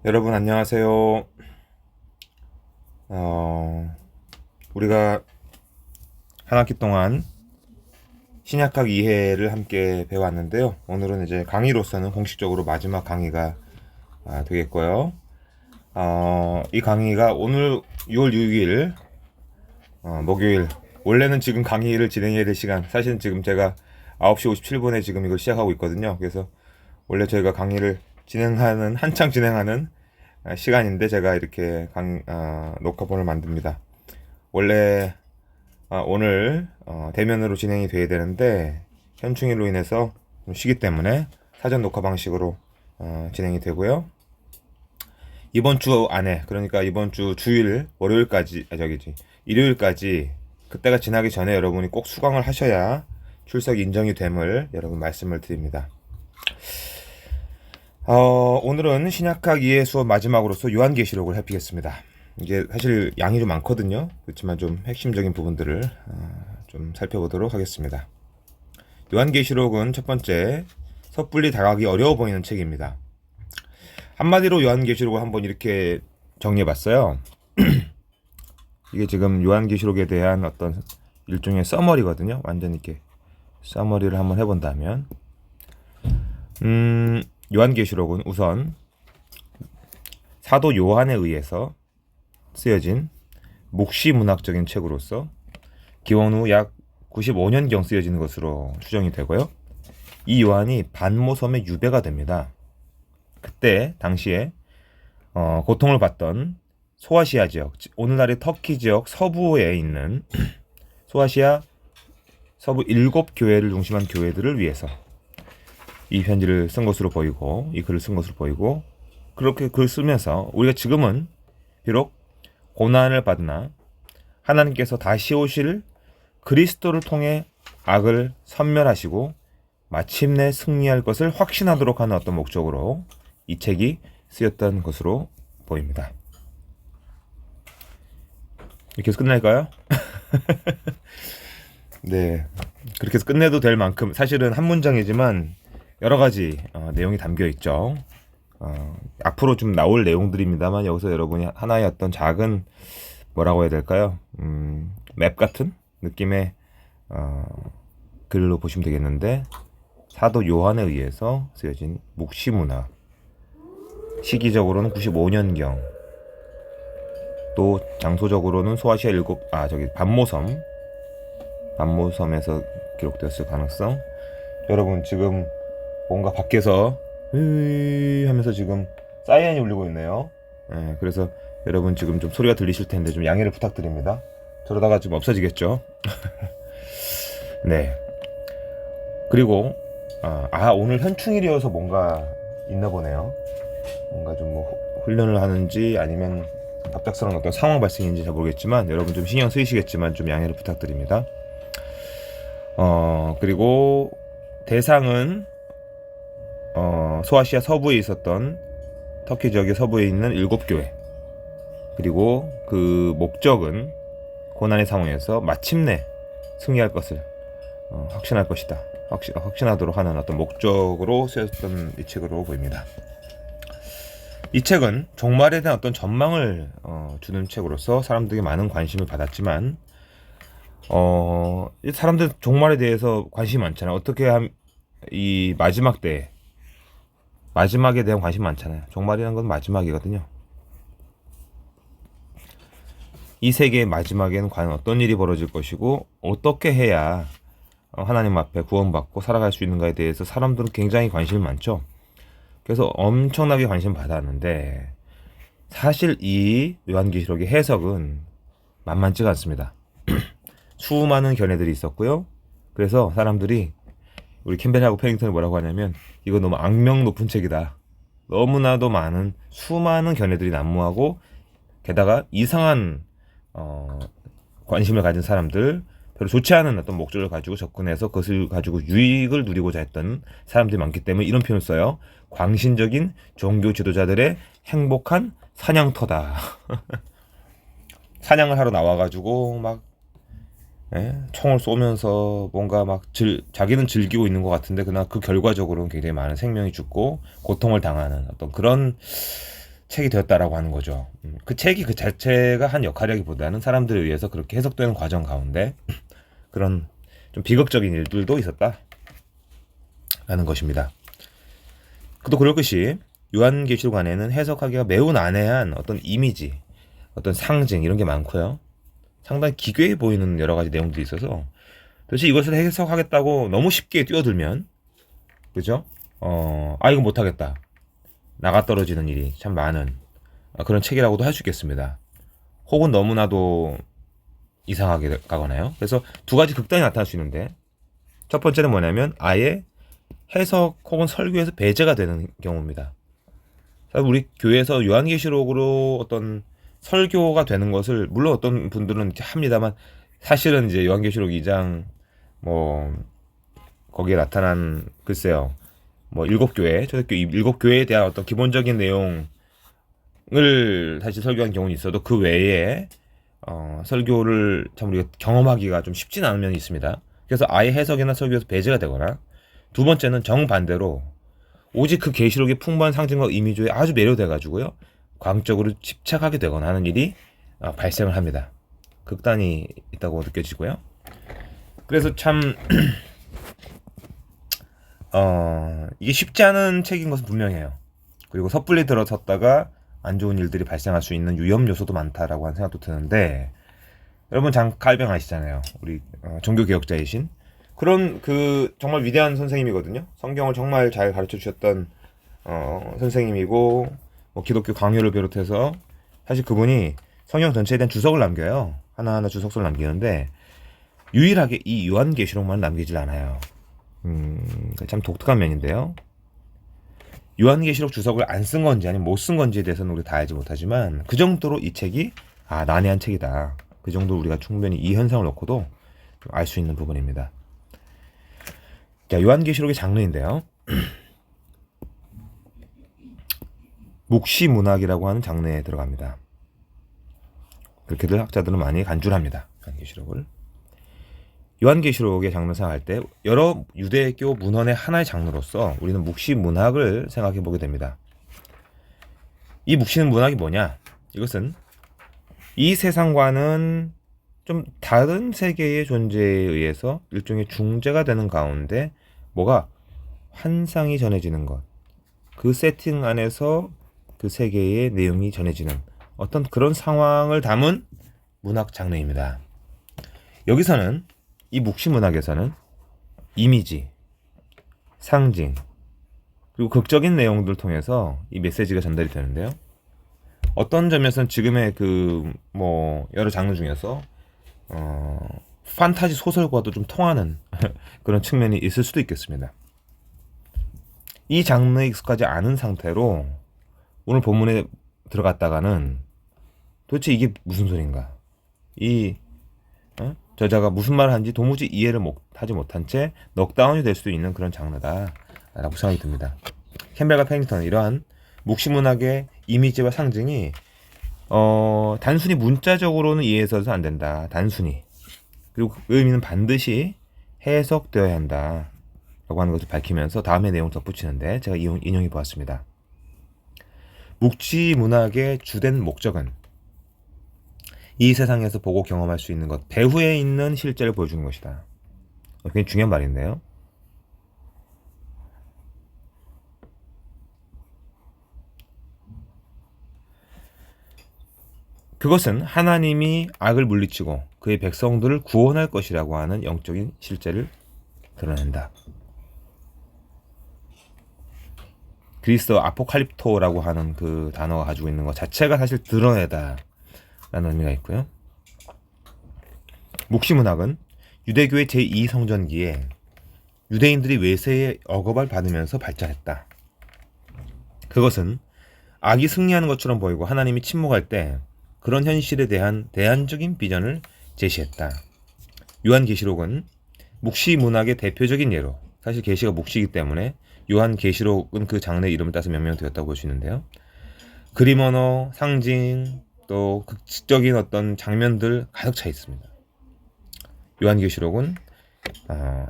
여러분 안녕하세요. 우리가 한 학기 동안 신약학 이해를 함께 배워왔는데요. 오늘은 이제 강의로서는 공식적으로 마지막 강의가 되겠고요. 이 강의가 오늘 6월 6일 목요일, 원래는 지금 강의를 진행해야 될 시간, 사실은 지금 제가 9시 57분에 지금 이걸 시작하고 있거든요. 그래서 원래 저희가 강의를 한창 진행하는 시간인데 제가 이렇게 녹화본을 만듭니다. 원래 오늘 대면으로 진행이 돼야 되는데 현충일로 인해서 좀 쉬기 때문에 사전 녹화 방식으로 진행이 되고요. 이번 주 안에, 그러니까 이번 주 주일 월요일까지 일요일까지, 그때가 지나기 전에 여러분이 꼭 수강을 하셔야 출석이 인정이 됨을 여러분 말씀을 드립니다. 오늘은 신약학 이해 수업 마지막으로서 요한계시록을 해보겠습니다. 이게 사실 양이 좀 많거든요. 그렇지만 좀 핵심적인 부분들을 좀 살펴보도록 하겠습니다. 요한계시록은 첫 번째, 섣불리 다가가기 어려워 보이는 책입니다. 한마디로 요한계시록을 한번 이렇게 정리해봤어요. 이게 지금 요한계시록에 대한 어떤 일종의 서머리거든요. 완전 이렇게 서머리를 한번 해본다면, 요한계시록은 우선 사도 요한에 의해서 쓰여진 묵시문학적인 책으로서 기원 후 약 95년경 쓰여지는 것으로 추정이 되고요. 이 요한이 반모섬의 유배가 됩니다. 그때 당시에 고통을 받던 소아시아 지역, 오늘날의 터키 지역 서부에 있는 소아시아 서부 7교회를 중심한 교회들을 위해서 이 편지를 쓴 것으로 보이고, 이 글을 쓴 것으로 보이고, 그렇게 글을 쓰면서 우리가 지금은 비록 고난을 받으나 하나님께서 다시 오실 그리스도를 통해 악을 섬멸하시고 마침내 승리할 것을 확신하도록 하는 어떤 목적으로 이 책이 쓰였던 것으로 보입니다. 이렇게 해서 끝날까요? 네, 그렇게 해서 끝내도 될 만큼 사실은 한 문장이지만 여러 가지 내용이 담겨 있죠. 앞으로 좀 나올 내용들입니다만 여기서 여러분이 하나의 어떤 작은, 뭐라고 해야 될까요? 맵 같은 느낌의 글로 보시면 되겠는데, 사도 요한에 의해서 쓰여진 묵시문학, 시기적으로는 95년경, 또 장소적으로는 소아시아 반모섬에서 기록되었을 가능성. 여러분 지금 뭔가 밖에서 하면서 지금 사이렌이 울리고 있네요. 네, 그래서 여러분 지금 좀 소리가 들리실 텐데 좀 양해를 부탁드립니다. 저러다가 지금 없어지겠죠. 네. 그리고 오늘 현충일이어서 뭔가 있나 보네요. 뭔가 좀 뭐 훈련을 하는지 아니면 갑작스러운 어떤 상황 발생인지 잘 모르겠지만 여러분 좀 신경 쓰이시겠지만 좀 양해를 부탁드립니다. 그리고 대상은 소아시아 서부에 있었던 터키 지역의 서부에 있는 7교회, 그리고 그 목적은 고난의 상황에서 마침내 승리할 것을 확신할 것이다, 확신하도록 하는 어떤 목적으로 쓰였던 이 책으로 보입니다. 이 책은 종말에 대한 어떤 전망을 주는 책으로서 사람들에게 많은 관심을 받았지만, 사람들 종말에 대해서 관심이 많잖아요. 어떻게 이 마지막에 대한 관심이 많잖아요. 종말이라는 건 마지막이거든요. 이 세계의 마지막에는 과연 어떤 일이 벌어질 것이고 어떻게 해야 하나님 앞에 구원받고 살아갈 수 있는가에 대해서 사람들은 굉장히 관심이 많죠. 그래서 엄청나게 관심 받았는데, 사실 이 요한계시록의 해석은 만만치가 않습니다. 수많은 견해들이 있었고요. 그래서 사람들이, 우리 캠벨하고 패링턴이 뭐라고 하냐면, 이거 너무 악명 높은 책이다, 너무나도 많은 수많은 견해들이 난무하고, 게다가 이상한 관심을 가진 사람들, 별로 좋지 않은 어떤 목적을 가지고 접근해서 그것을 가지고 유익을 누리고자 했던 사람들이 많기 때문에 이런 표현을 써요. 광신적인 종교 지도자들의 행복한 사냥터다. 사냥을 하러 나와가지고 막 총을 쏘면서 뭔가 막 자기는 즐기고 있는 것 같은데 그러나 그 결과적으로는 굉장히 많은 생명이 죽고 고통을 당하는 어떤 그런 책이 되었다라고 하는 거죠. 그 책이 그 자체가 한 역할이라기보다는 사람들에 의해서 그렇게 해석되는 과정 가운데 그런 좀 비극적인 일들도 있었다라는 것입니다. 또 그럴 것이 요한계시록 안에는 해석하기가 매우 난해한 어떤 이미지, 어떤 상징 이런 게 많고요. 상당히 기괴해 보이는 여러 가지 내용들이 있어서 도대체 이것을 해석하겠다고 너무 쉽게 뛰어들면 그죠? 이거 못하겠다. 나가 떨어지는 일이 참 많은 그런 책이라고도 할 수 있겠습니다. 혹은 너무나도 이상하게 가거나요. 그래서 두 가지 극단이 나타날 수 있는데 첫 번째는 뭐냐면 아예 해석 혹은 설교에서 배제가 되는 경우입니다. 우리 교회에서 요한계시록으로 어떤 설교가 되는 것을 물론 어떤 분들은 합니다만 사실은 이제 요한계시록 2장 뭐 거기에 나타난 글쎄요 뭐 일곱 교회 초대교회 일곱 교회에 대한 어떤 기본적인 내용을 사실 설교한 경우는 있어도 그 외에 설교를 참 우리가 경험하기가 좀 쉽진 않은 면이 있습니다. 그래서 아예 해석이나 설교에서 배제가 되거나 두 번째는 정반대로 오직 그 계시록의 풍부한 상징과 이미지에 아주 매료돼가지고요 광적으로 집착하게 되거나 하는 일이 발생을 합니다. 극단이 있다고 느껴지고요. 그래서 참 이게 쉽지 않은 책인 것은 분명해요. 그리고 섣불리 들어섰다가 안 좋은 일들이 발생할 수 있는 위험 요소도 많다라고 하는 생각도 드는데 여러분 장 칼뱅 아시잖아요. 우리 종교 개혁자이신 그런 그 정말 위대한 선생님이거든요. 성경을 정말 잘 가르쳐 주셨던 선생님이고 뭐 기독교 강요를 비롯해서 사실 그분이 성경 전체에 대한 주석을 남겨요. 하나하나 주석서를 남기는데 유일하게 이 요한계시록만 남기질 않아요. 참 독특한 면인데요. 요한계시록 주석을 안 쓴 건지 아니면 못 쓴 건지에 대해서는 우리 다 알지 못하지만 그 정도로 이 책이 난해한 책이다. 그 정도로 우리가 충분히 이 현상을 놓고도 알 수 있는 부분입니다. 자, 요한계시록의 장르인데요. 묵시문학이라고 하는 장르에 들어갑니다. 그렇게들 학자들은 많이 간주합니다. 요한계시록을. 요한계시록의 장르 생각할 때 여러 유대교 문헌의 하나의 장르로서 우리는 묵시문학을 생각해 보게 됩니다. 이 묵시문학이 뭐냐? 이것은 이 세상과는 좀 다른 세계의 존재에 의해서 일종의 중재가 되는 가운데 뭐가 환상이 전해지는 것, 그 세팅 안에서 그 세계의 내용이 전해지는 어떤 그런 상황을 담은 문학 장르입니다. 여기서는 이 묵시문학에서는 이미지, 상징, 그리고 극적인 내용들을 통해서 이 메시지가 전달이 되는데요. 어떤 점에서는 지금의 그 뭐 여러 장르 중에서 판타지 소설과도 좀 통하는 그런 측면이 있을 수도 있겠습니다. 이 장르에 익숙하지 않은 상태로 오늘 본문에 들어갔다가는 도대체 이게 무슨 소린가? 이 저자가 무슨 말을 하는지 도무지 이해를 하지 못한 채 넉다운이 될 수도 있는 그런 장르다라고 생각이 듭니다. 캠벨과 팽링턴은 이러한 묵시문학의 이미지와 상징이 단순히 문자적으로는 이해해서는 안 된다. 단순히. 그리고 그 의미는 반드시 해석되어야 한다. 라고 하는 것을 밝히면서 다음의 내용을 덧붙이는데 제가 인용해 보았습니다. 묵시문학의 주된 목적은 이 세상에서 보고 경험할 수 있는 것, 배후에 있는 실제를 보여주는 것이다. 굉장히 중요한 말인데요. 그것은 하나님이 악을 물리치고 그의 백성들을 구원할 것이라고 하는 영적인 실제를 드러낸다. 그리스어 아포칼립토라고 하는 그 단어가 가지고 있는 것 자체가 사실 드러내다 라는 의미가 있고요. 묵시문학은 유대교의 제2성전기에 유대인들이 외세의 억압을 받으면서 발전했다. 그것은 악이 승리하는 것처럼 보이고 하나님이 침묵할 때 그런 현실에 대한 대안적인 비전을 제시했다. 요한계시록은 묵시문학의 대표적인 예로, 사실 계시가 묵시이기 때문에 요한계시록은 그 장르의 이름을 따서 명명되었다고 볼 수 있는데요. 그림 언어, 상징, 또 극적인 어떤 장면들 가득 차 있습니다. 요한계시록은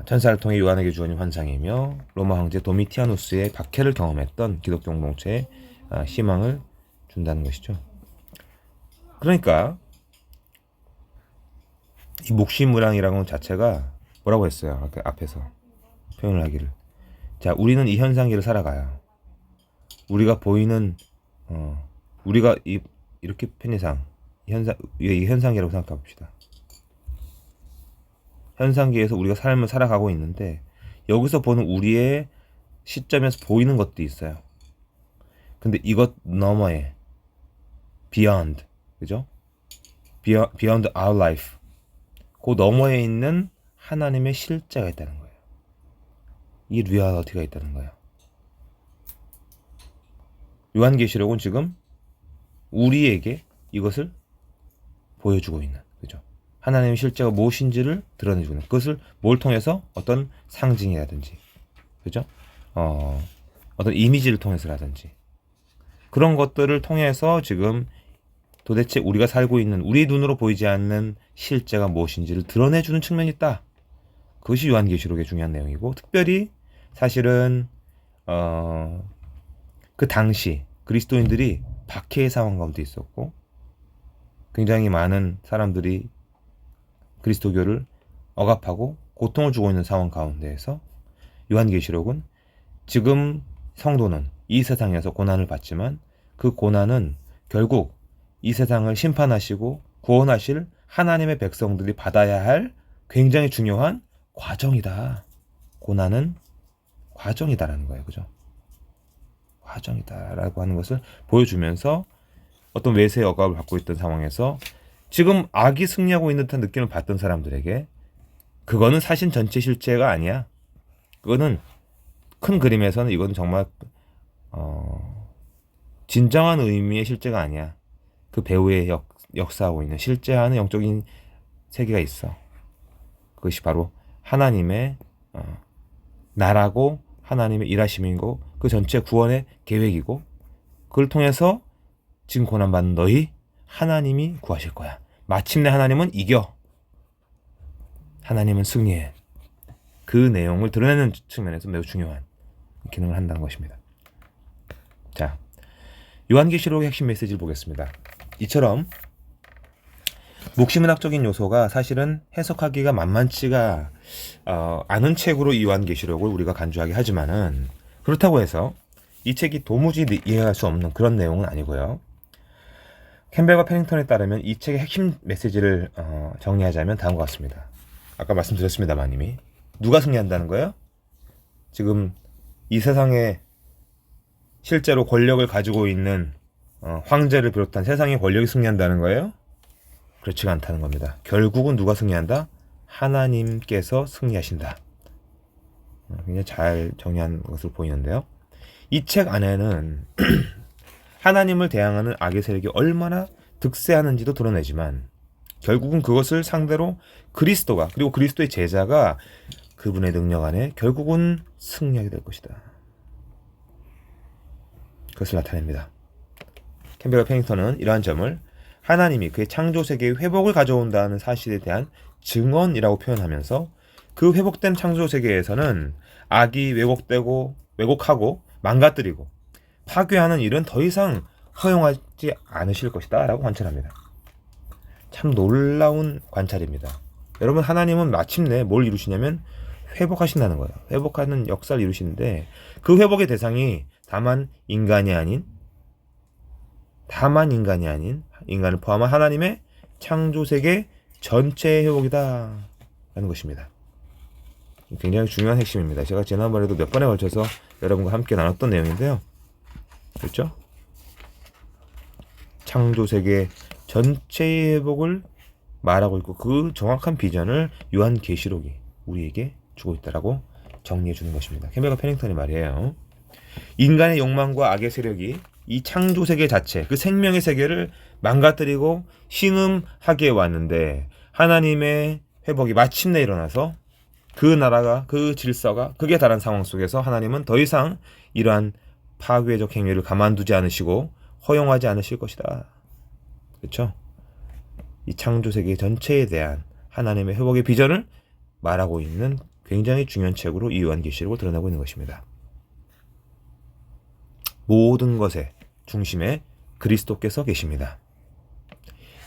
천사를 통해 요한에게 주어진 환상이며 로마 황제 도미티아누스의 박해를 경험했던 기독교 공동체의 희망을 준다는 것이죠. 그러니까 이 묵시무량이라는 자체가 뭐라고 했어요? 아까 앞에서 표현을 하기를. 자, 우리는 이 현상계를 살아가요. 우리가 보이는 우리가 이렇게 편의상 이 현상계라고 생각해 봅시다. 현상계에서 우리가 삶을 살아가고 있는데 여기서 보는 우리의 시점에서 보이는 것도 있어요. 근데 이것 너머에 beyond, 그죠? beyond our life, 그 너머에 있는 하나님의 실제가 있다는 거예요. 이 리얼리티가 있다는 거예요. 요한계시록은 지금 우리에게 이것을 보여주고 있는, 그죠? 하나님의 실제가 무엇인지를 드러내주고 있는, 그것을 뭘 통해서? 어떤 상징이라든지, 그죠? 어떤 이미지를 통해서라든지, 그런 것들을 통해서 지금 도대체 우리가 살고 있는 우리 눈으로 보이지 않는 실제가 무엇인지를 드러내주는 측면이 있다. 그것이 요한계시록의 중요한 내용이고, 특별히 사실은 그 당시 그리스도인들이 박해의 상황 가운데 있었고 굉장히 많은 사람들이 그리스도교를 억압하고 고통을 주고 있는 상황 가운데에서 요한계시록은 지금 성도는 이 세상에서 고난을 받지만 그 고난은 결국 이 세상을 심판하시고 구원하실 하나님의 백성들이 받아야 할 굉장히 중요한 과정이다. 고난은 과정이다라는 거예요. 그죠? 과정이다라고 하는 것을 보여주면서 어떤 외세의 억압을 받고 있던 상황에서 지금 악이 승리하고 있는 듯한 느낌을 받던 사람들에게 그거는 사실 전체 실제가 아니야. 그거는 큰 그림에서는 이건 정말 진정한 의미의 실제가 아니야. 그 배우의 역사하고 있는 실제하는 영적인 세계가 있어. 그것이 바로 하나님의 나라고 하나님의 일하심이고 그 전체 구원의 계획이고 그걸 통해서 지금 고난받는 너희 하나님이 구하실 거야. 마침내 하나님은 이겨. 하나님은 승리해. 그 내용을 드러내는 측면에서 매우 중요한 기능을 한다는 것입니다. 자, 요한계시록의 핵심 메시지를 보겠습니다. 이처럼 묵시문학적인 요소가 사실은 해석하기가 만만치가 않은 책으로 이 요한계시록을 우리가 간주하게 하지만은 그렇다고 해서 이 책이 도무지 이해할 수 없는 그런 내용은 아니고요. 캠벨과 패닝턴에 따르면 이 책의 핵심 메시지를 정리하자면 다음과 같습니다. 아까 말씀드렸습니다만 이미 누가 승리한다는 거예요? 지금 이 세상에 실제로 권력을 가지고 있는 황제를 비롯한 세상의 권력이 승리한다는 거예요? 그렇지가 않다는 겁니다. 결국은 누가 승리한다? 하나님께서 승리하신다. 굉장히 잘 정리한 것으로 보이는데요. 이 책 안에는 하나님을 대항하는 악의 세력이 얼마나 득세하는지도 드러내지만 결국은 그것을 상대로 그리스도가 그리고 그리스도의 제자가 그분의 능력 안에 결국은 승리하게 될 것이다. 그것을 나타냅니다. 캠벨과 패닝턴은 이러한 점을 하나님이 그의 창조 세계의 회복을 가져온다는 사실에 대한 증언이라고 표현하면서 그 회복된 창조 세계에서는 악이 왜곡하고 망가뜨리고 파괴하는 일은 더 이상 허용하지 않으실 것이다 라고 관찰합니다. 참 놀라운 관찰입니다. 여러분, 하나님은 마침내 뭘 이루시냐면 회복하신다는 거예요. 회복하는 역사를 이루시는데 그 회복의 대상이 다만 인간이 아닌 인간을 포함한 하나님의 창조세계 전체의 회복이다 라는 것입니다. 굉장히 중요한 핵심입니다. 제가 지난번에도 몇 번에 걸쳐서 여러분과 함께 나눴던 내용인데요. 그렇죠? 창조세계 전체의 회복을 말하고 있고 그 정확한 비전을 요한계시록이 우리에게 주고 있다라고 정리해 주는 것입니다. 캠벨과 패닝턴이 말이에요. 인간의 욕망과 악의 세력이 이 창조세계 자체, 그 생명의 세계를 망가뜨리고 신음하게 왔는데 하나님의 회복이 마침내 일어나서 그 나라가, 그 질서가 극에 달한 상황 속에서 하나님은 더 이상 이러한 파괴적 행위를 가만두지 않으시고 허용하지 않으실 것이다. 그렇죠? 이 창조세계 전체에 대한 하나님의 회복의 비전을 말하고 있는 굉장히 중요한 책으로 이 요한계시록을 드러내고 있는 것입니다. 모든 것의 중심에 그리스도께서 계십니다.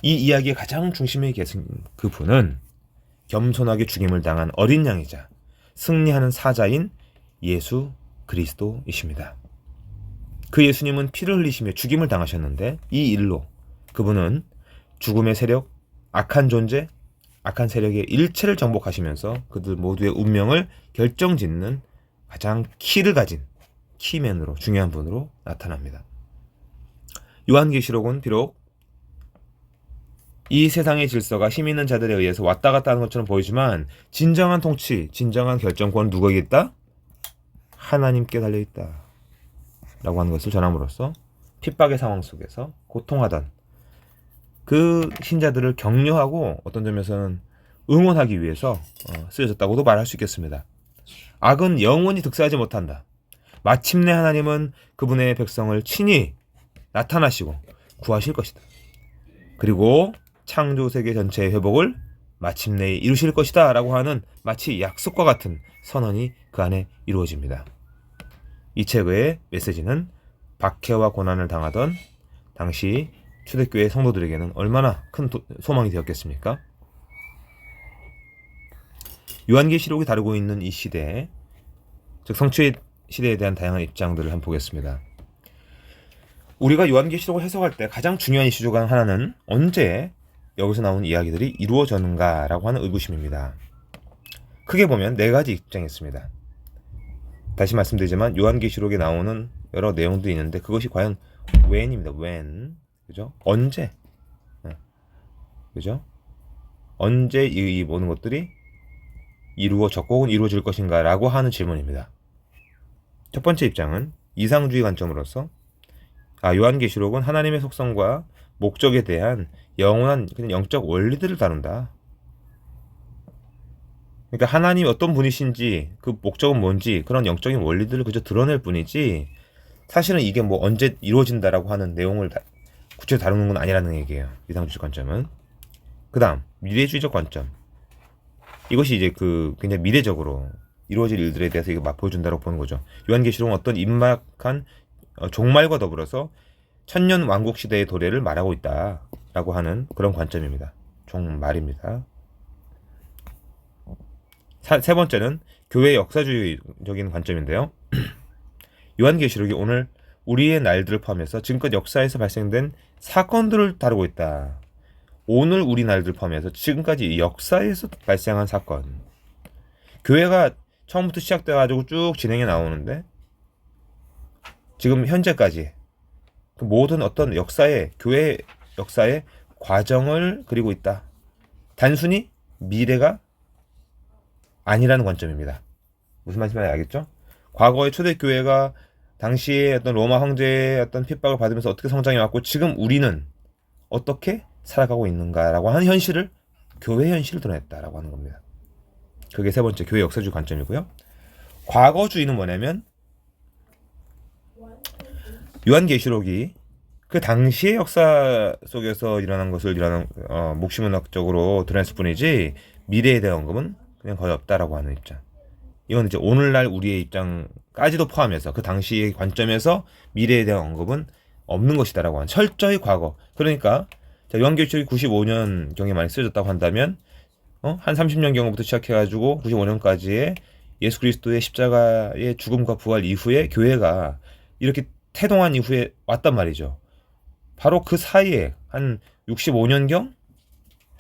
이 이야기의 가장 중심에 계신 그분은 겸손하게 죽임을 당한 어린 양이자 승리하는 사자인 예수 그리스도이십니다. 그 예수님은 피를 흘리시며 죽임을 당하셨는데 이 일로 그분은 죽음의 세력, 악한 존재, 악한 세력의 일체를 정복하시면서 그들 모두의 운명을 결정짓는 가장 키를 가진 키맨으로 중요한 분으로 나타납니다. 요한계시록은 비록 이 세상의 질서가 힘 있는 자들에 의해서 왔다 갔다 하는 것처럼 보이지만 진정한 통치, 진정한 결정권은 누구에게 있다? 하나님께 달려있다 라고 하는 것을 전함으로써 핍박의 상황 속에서 고통하던 그 신자들을 격려하고 어떤 점에서는 응원하기 위해서 쓰여졌다고도 말할 수 있겠습니다. 악은 영원히 득세하지 못한다. 마침내 하나님은 그분의 백성을 친히 나타나시고 구하실 것이다. 그리고 창조 세계 전체의 회복을 마침내 이루실 것이다 라고 하는 마치 약속과 같은 선언이 그 안에 이루어집니다. 이 책의 메시지는 박해와 고난을 당하던 당시 초대교회 성도들에게는 얼마나 큰 소망이 되었겠습니까? 요한계시록이 다루고 있는 이 시대, 즉 성취의 시대에 대한 다양한 입장들을 한번 보겠습니다. 우리가 요한계시록을 해석할 때 가장 중요한 이슈 중 하나는 언제 여기서 나오는 이야기들이 이루어졌는가라고 하는 의구심입니다. 크게 보면 네 가지 입장이 있습니다. 다시 말씀드리지만 요한계시록에 나오는 여러 내용들이 있는데 그것이 과연 when입니다. when. 그죠? 언제? 그죠? 언제 이 모든 것들이 이루어졌고 혹은 이루어질 것인가 라고 하는 질문입니다. 첫 번째 입장은 이상주의 관점으로서 요한계시록은 하나님의 속성과 목적에 대한 영원한 그냥 영적 원리들을 다룬다. 그러니까 하나님이 어떤 분이신지 그 목적은 뭔지 그런 영적인 원리들을 그저 드러낼 뿐이지 사실은 이게 뭐 언제 이루어진다라고 하는 내용을 구체적으로 다루는 건 아니라는 얘기예요. 이상주의 관점은. 그 다음 미래주의적 관점. 이것이 이제 굉장히 미래적으로 이루어질 일들에 대해서 이거 막 보여준다고 보는 거죠. 요한계시록은 어떤 임박한 종말과 더불어서 천년 왕국 시대의 도래를 말하고 있다라고 하는 그런 관점입니다. 종말입니다. 세 번째는 교회 역사주의적인 관점인데요. 요한계시록이 오늘 우리의 날들을 포함해서 지금껏 역사에서 발생된 사건들을 다루고 있다. 오늘 우리 날들 포함해서 지금까지 역사에서 발생한 사건. 교회가 처음부터 시작돼가지고 쭉 진행해 나오는데 지금 현재까지 그 모든 어떤 교회 역사의 과정을 그리고 있다. 단순히 미래가 아니라는 관점입니다. 무슨 말씀인지 알겠죠? 과거의 초대교회가 당시에 어떤 로마 황제의 어떤 핍박을 받으면서 어떻게 성장해왔고 지금 우리는 어떻게 살아가고 있는가라고 하는 현실을 교회 현실을 드러냈다라고 하는 겁니다. 그게 세 번째 교회 역사주의 관점이고요. 과거주의는 뭐냐면 요한계시록이 그 당시의 역사 속에서 일어난 것을 묵시문학적으로 드러냈을 뿐이지 미래에 대한 언급은 그냥 거의 없다라고 하는 입장. 이건 이제 오늘날 우리의 입장까지도 포함해서 그 당시의 관점에서 미래에 대한 언급은 없는 것이다라고 하는 철저히 과거. 그러니까 요한계시록이 95년경에 많이 쓰여졌다고 한다면 한 30년경부터 시작해가지고 95년까지의 예수 그리스도의 십자가의 죽음과 부활 이후에 교회가 이렇게 태동한 이후에 왔단 말이죠. 바로 그 사이에 한 65년경?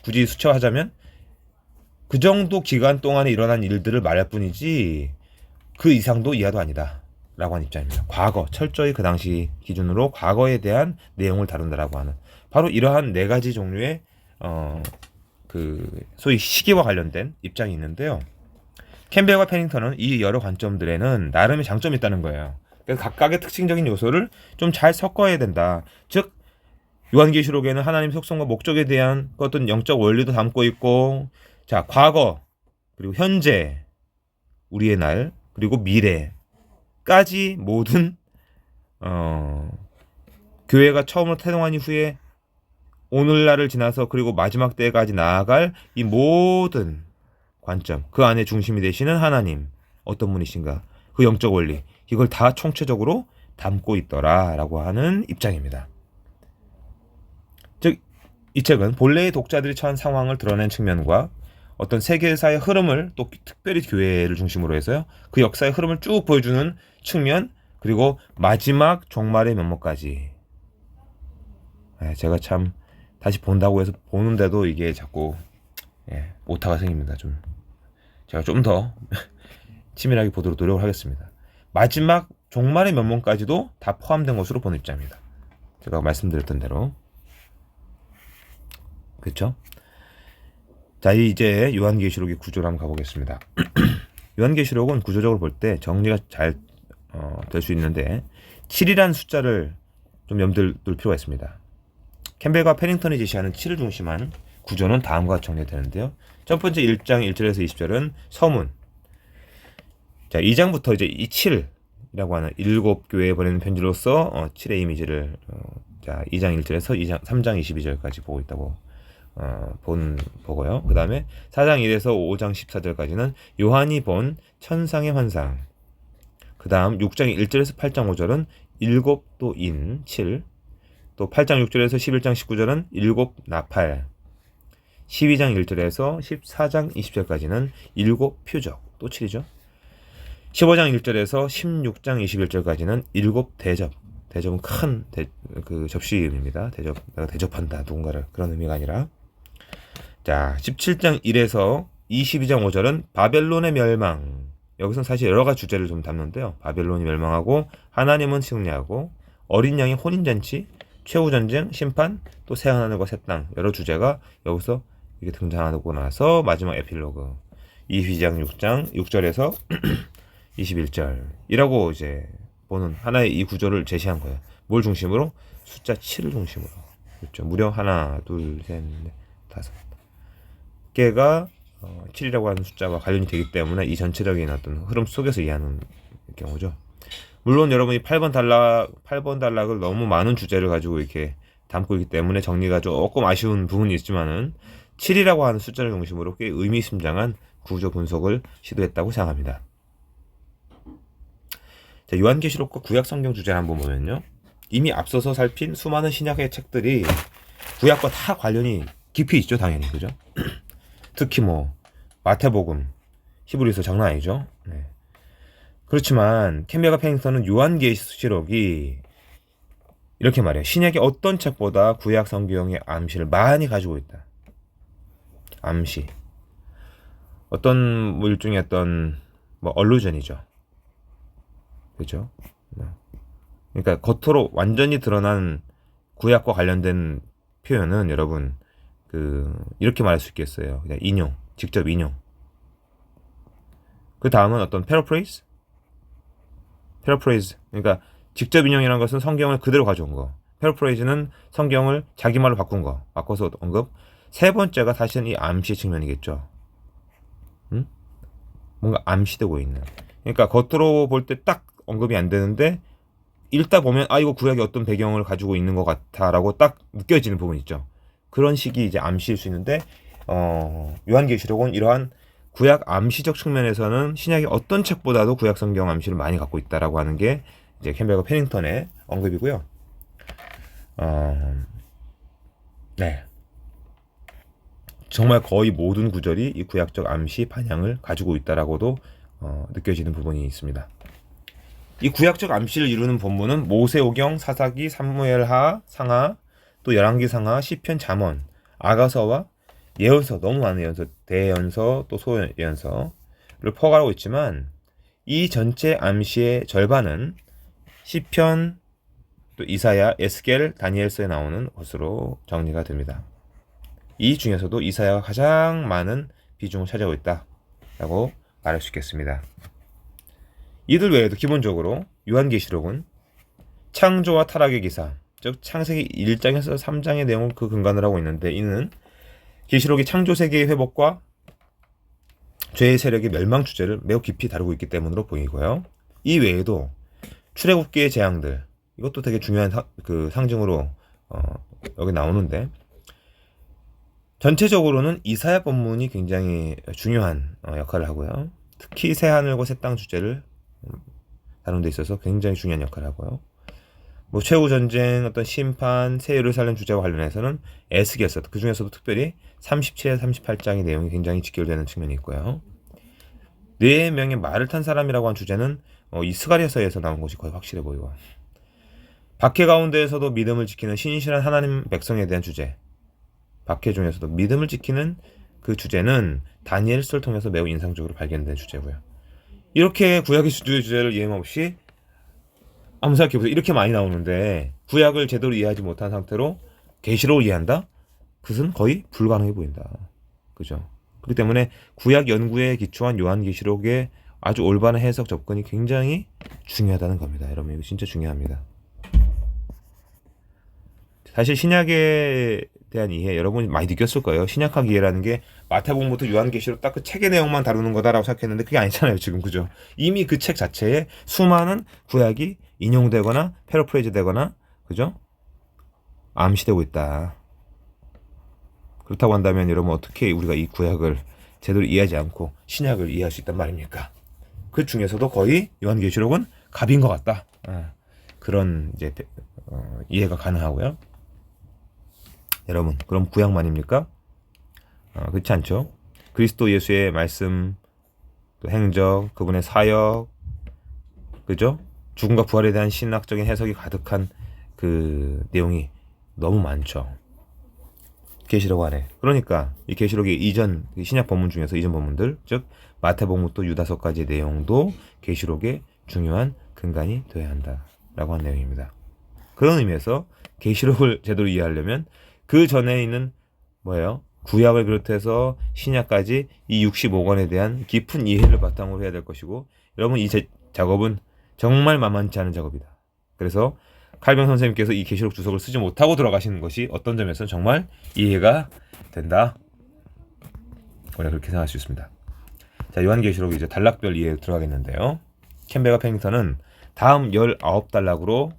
굳이 수치하자면 그 정도 기간 동안에 일어난 일들을 말할 뿐이지 그 이상도 이하도 아니다 라고 하는 입장입니다. 과거, 철저히 그 당시 기준으로 과거에 대한 내용을 다룬다라고 하는 바로 이러한 네 가지 종류의 소위 시기와 관련된 입장이 있는데요. 캠벨과 패닝턴은 이 여러 관점들에는 나름의 장점이 있다는 거예요. 그래서 각각의 특징적인 요소를 좀 잘 섞어야 된다. 즉 요한계시록에는 하나님의 속성과 목적에 대한 어떤 영적 원리도 담고 있고 과거 그리고 현재 우리의 날 그리고 미래까지 모든 교회가 처음으로 태동한 이후에 오늘날을 지나서 그리고 마지막 때까지 나아갈 이 모든 관점 그 안에 중심이 되시는 하나님 어떤 분이신가 그 영적 원리 이걸 다 총체적으로 담고 있더라라고 하는 입장입니다. 이 책은 본래의 독자들이 처한 상황을 드러낸 측면과 어떤 세계사의 흐름을 또 특별히 교회를 중심으로 해서요. 그 역사의 흐름을 쭉 보여주는 측면 그리고 마지막 종말의 면모까지. 제가 참 다시 본다고 해서 보는데도 이게 자꾸 오타가 생깁니다. 좀 제가 좀 더 치밀하게 보도록 노력을 하겠습니다. 마지막 종말의 면모까지도 다 포함된 것으로 보는 입장입니다. 제가 말씀드렸던 대로. 그렇죠? 자, 이제 요한계시록의 구조를 한번 가보겠습니다. 요한계시록은 구조적으로 볼 때 정리가 잘 될 수 있는데 7이라는 숫자를 좀 염두에 둘 필요가 있습니다. 캠벨과 패닝턴이 제시하는 7을 중심한 구조는 다음과 같이 정리되는데요. 첫 번째 1장 1절에서 20절은 서문. 자, 2장부터 이제 이 7이라고 하는 7교회에 보내는 편지로서 7의 이미지를 자, 2장 1절에서 3장 22절까지 보고 있다고 보고요. 그 다음에 4장 1에서 5장 14절까지는 요한이 본 천상의 환상. 그 다음 6장 1절에서 8장 5절은 7또 7. 또 8장 6절에서 11장 19절은 7 나팔. 12장 1절에서 14장 20절까지는 7 표적. 또 7이죠. 15장 1절에서 16장 21절까지는 7 대접. 대접은 큰 그 접시입니다. 대접, 내가 대접한다 누군가를, 그런 의미가 아니라. 자, 17장 1에서 22장 5절은 바벨론의 멸망. 여기서는 사실 여러 가지 주제를 좀 담는데요. 바벨론이 멸망하고 하나님은 승리하고 어린 양의 혼인잔치, 최후전쟁, 심판, 또 새하늘과 새 땅, 여러 주제가 여기서 이게 등장하고 나서 마지막 에필로그 22장 6절에서 21절이라고 이제 보는 하나의 이 구조를 제시한 거예요. 뭘 중심으로? 숫자 7을 중심으로. 그렇죠. 무려 하나, 둘, 셋, 넷, 다섯 개가 7이라고 하는 숫자와 관련이 되기 때문에 이 전체적인 어떤 흐름 속에서 이해하는 경우죠. 물론 여러분이 8번 단락을 너무 많은 주제를 가지고 이렇게 담고 있기 때문에 정리가 조금 아쉬운 부분이 있지만은 7이라고 하는 숫자를 중심으로 꽤 의미심장한 구조 분석을 시도했다고 생각합니다. 자, 요한계시록과 구약성경 주제를 한번 보면요. 이미 앞서서 살핀 수많은 신약의 책들이 구약과 다 관련이 깊이 있죠, 당연히. 그죠? 특히 마태복음, 히브리서 장난 아니죠. 네. 그렇지만 캠벨과 패닝턴은 요한계시록이 이렇게 말해요. 신약의 어떤 책보다 구약 성경의 암시를 많이 가지고 있다. 암시. 어떤 일종의 어떤 얼루전이죠. 그죠? 그러니까 겉으로 완전히 드러난 구약과 관련된 표현은 여러분 이렇게 말할 수 있겠어요. 그냥 인용, 직접 인용. 그 다음은 어떤 패러프레이즈. 그러니까 직접 인용이라는 것은 성경을 그대로 가져온 거. 패러프레이즈는 성경을 자기 말로 바꾼 거, 바꿔서 언급. 세 번째가 사실은 이 암시 측면이겠죠. 뭔가 암시되고 있는. 그러니까 겉으로 볼 때 딱 언급이 안 되는데 읽다 보면 이거 구약의 어떤 배경을 가지고 있는 것 같아라고 딱 느껴지는 부분 있죠. 그런 식이 이제 암시일 수 있는데 요한계시록은 이러한 구약 암시적 측면에서는 신약의 어떤 책보다도 구약 성경 암시를 많이 갖고 있다라고 하는 게 이제 캠벨과 패닝턴의 언급이고요. 네. 정말 거의 모든 구절이 이 구약적 암시 반향을 가지고 있다라고도 느껴지는 부분이 있습니다. 이 구약적 암시를 이루는 본문은 모세오경, 사사기, 사무엘하, 상하, 또 열왕기 상하, 시편, 잠언, 아가서와 예언서, 너무 많은 예언서, 대예언서, 또 소예언서를 포괄하고 있지만 이 전체 암시의 절반은 시편, 또 이사야, 에스겔, 다니엘서에 나오는 것으로 정리가 됩니다. 이 중에서도 이사야가 가장 많은 비중을 차지하고 있다라고 말할 수 있겠습니다. 이들 외에도 기본적으로 요한계시록은 창조와 타락의 기사, 즉 창세기 1장에서 3장의 내용을 그 근간을 하고 있는데, 이는 계시록이 창조 세계의 회복과 죄의 세력의 멸망 주제를 매우 깊이 다루고 있기 때문으로 보이고요. 이 외에도 출애굽기의 재앙들, 이것도 되게 중요한 상징으로 여기 나오는데, 전체적으로는 이사야 본문이 굉장히 중요한 역할을 하고요. 특히 새하늘과 새 땅 주제를 다룬 데 있어서 굉장히 중요한 역할을 하고요. 뭐 최후 전쟁, 어떤 심판, 새 예루살렘 주제와 관련해서는 에스겔서 그 중에서도 특별히 37에 38장의 내용이 굉장히 직결되는 측면이 있고요. 4명의 말을 탄 사람이라고 한 주제는 이 스가랴서에서 나온 것이 거의 확실해 보이고, 박해 가운데에서도 믿음을 지키는 신실한 하나님 백성에 대한 주제, 박해 중에서도 믿음을 지키는 그 주제는 다니엘서를 통해서 매우 인상적으로 발견된 주제고요. 이렇게 구약의 주제를 예임없이 한번 생각해보세요. 이렇게 많이 나오는데 구약을 제대로 이해하지 못한 상태로 계시록을 이해한다? 그것은 거의 불가능해 보인다. 그죠? 그렇기 때문에 구약 연구에 기초한 요한계시록의 아주 올바른 해석 접근이 굉장히 중요하다는 겁니다. 여러분, 이거 진짜 중요합니다. 사실 신약에 대한 이해 여러분이 많이 느꼈을 거예요. 신약학 이해라는 게 마태복음부터 요한계시록 딱 그 책의 내용만 다루는 거다라고 생각했는데 그게 아니잖아요, 지금. 그죠? 이미 그 책 자체에 수많은 구약이 인용되거나 패러프레이즈 되거나, 그죠? 암시되고 있다. 그렇다고 한다면 여러분, 어떻게 우리가 이 구약을 제대로 이해하지 않고 신약을 이해할 수 있단 말입니까? 그 중에서도 거의 요한계시록은 갑인 것 같다. 그런 이제 이해가 가능하고요. 여러분, 그럼 구약만입니까? 그렇지 않죠. 그리스도 예수의 말씀, 또 행적, 그분의 사역, 그죠? 죽음과 부활에 대한 신학적인 해석이 가득한 그 내용이 너무 많죠. 계시록 안에. 그러니까 이 계시록의 이전 신약 본문 중에서 이전 본문들, 즉 마태복음부터 유다서까지의 내용도 계시록의 중요한 근간이 되어야 한다라고 하는 내용입니다. 그런 의미에서 계시록을 제대로 이해하려면 그 전에 있는 뭐예요? 구약을 비롯해서 신약까지 이 65권에 대한 깊은 이해를 바탕으로 해야 될 것이고, 여러분, 이 작업은 정말 만만치 않은 작업이다. 그래서 칼뱅 선생님께서 이 계시록 주석을 쓰지 못하고 들어가시는 것이 어떤 점에서는 정말 이해가 된다. 우리가 그렇게 생각할 수 있습니다. 자, 요한계시록 이제 단락별 이해에 들어가겠는데요. 캠베가 팽링턴은 다음 19단락으로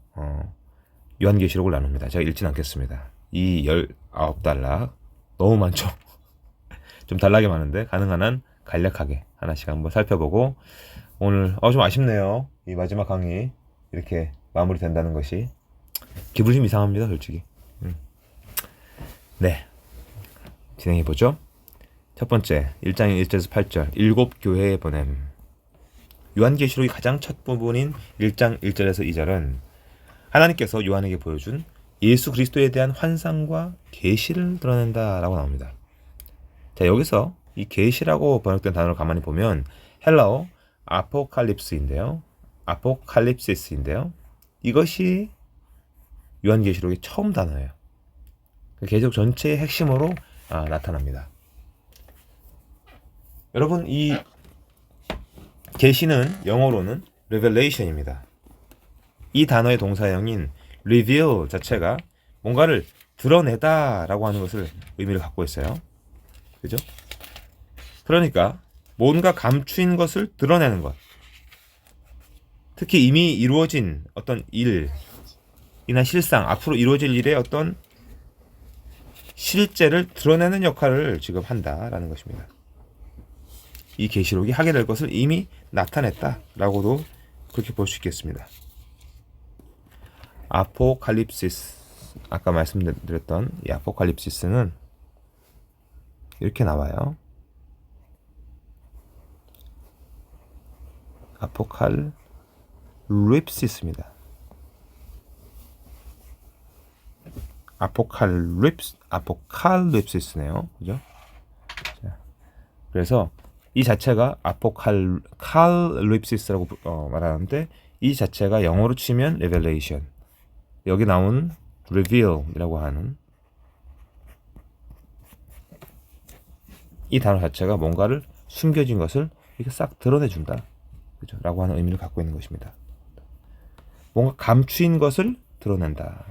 요한계시록을 나눕니다. 제가 읽진 않겠습니다. 이 19단락 너무 많죠. 좀 단락이 많은데 가능한 한 간략하게 하나씩 한번 살펴보고, 오늘 좀 아쉽네요. 이 마지막 강의 이렇게 마무리된다는 것이 기분이 좀 이상합니다, 솔직히. 네, 진행해보죠. 첫 번째, 1장 1절에서 8절 7교회에 보냄. 요한계시록의 가장 첫 부분인 1장 1절에서 2절은 하나님께서 요한에게 보여준 예수 그리스도에 대한 환상과 계시를 드러낸다라고 나옵니다. 자, 여기서 이 계시라고 번역된 단어를 가만히 보면 헬라어 아포칼립스인데요. 아포칼립시스인데요. 이것이 요한계시록의 처음 단어예요. 계시록 전체의 핵심으로 나타납니다. 여러분, 이 계시는 영어로는 revelation입니다. 이 단어의 동사형인 reveal 자체가 뭔가를 드러내다라고 하는 것을 의미를 갖고 있어요. 그죠? 그러니까 뭔가 감추인 것을 드러내는 것. 특히 이미 이루어진 어떤 일이나 실상, 앞으로 이루어질 일의 어떤 실제를 드러내는 역할을 지금 한다라는 것입니다. 이 계시록이 하게 될 것을 이미 나타냈다라고도 그렇게 볼 수 있겠습니다. 아포칼립시스, 아까 말씀드렸던 이 아포칼립시스는 이렇게 나와요. 아포칼립시스입니다. 아포칼립시스네요. 그죠? 자, 그래서 이 자체가 아포칼립시스라고 말하는데, 이 자체가 영어로 치면 revelation, 여기 나온 reveal이라고 하는 이 단어 자체가 뭔가를 숨겨진 것을 이렇게 싹 드러내준다, 그죠? 라고 하는 의미를 갖고 있는 것입니다. 뭔가 감추인 것을 드러낸다.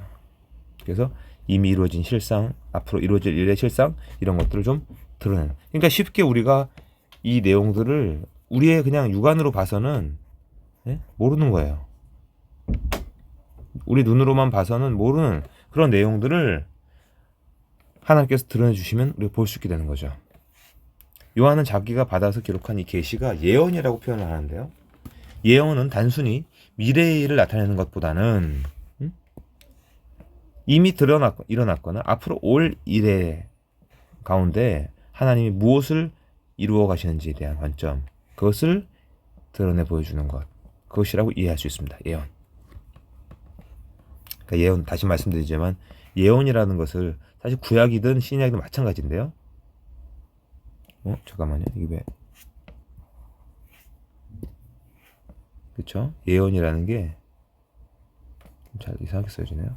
그래서 이미 이루어진 실상, 앞으로 이루어질 일의 실상, 이런 것들을 좀 드러내는. 그러니까 쉽게 우리가 이 내용들을 우리의 그냥 육안으로 봐서는 모르는 거예요. 우리 눈으로만 봐서는 모르는 그런 내용들을 하나님께서 드러내 주시면 우리가 볼 수 있게 되는 거죠. 요한은 자기가 받아서 기록한 이 계시가 예언이라고 표현을 하는데요. 예언은 단순히 미래의 일을 나타내는 것보다는 이미 일어났거나 앞으로 올 일의 가운데 하나님이 무엇을 이루어 가시는지에 대한 관점, 그것을 드러내 보여주는 것, 그것이라고 이해할 수 있습니다. 예언. 그러니까 예언, 다시 말씀드리지만 예언이라는 것을 사실 구약이든 신약이든 마찬가지인데요. 잠깐만요. 이게 왜? 그렇죠? 예언이라는 게 잘 이상하게 써지네요.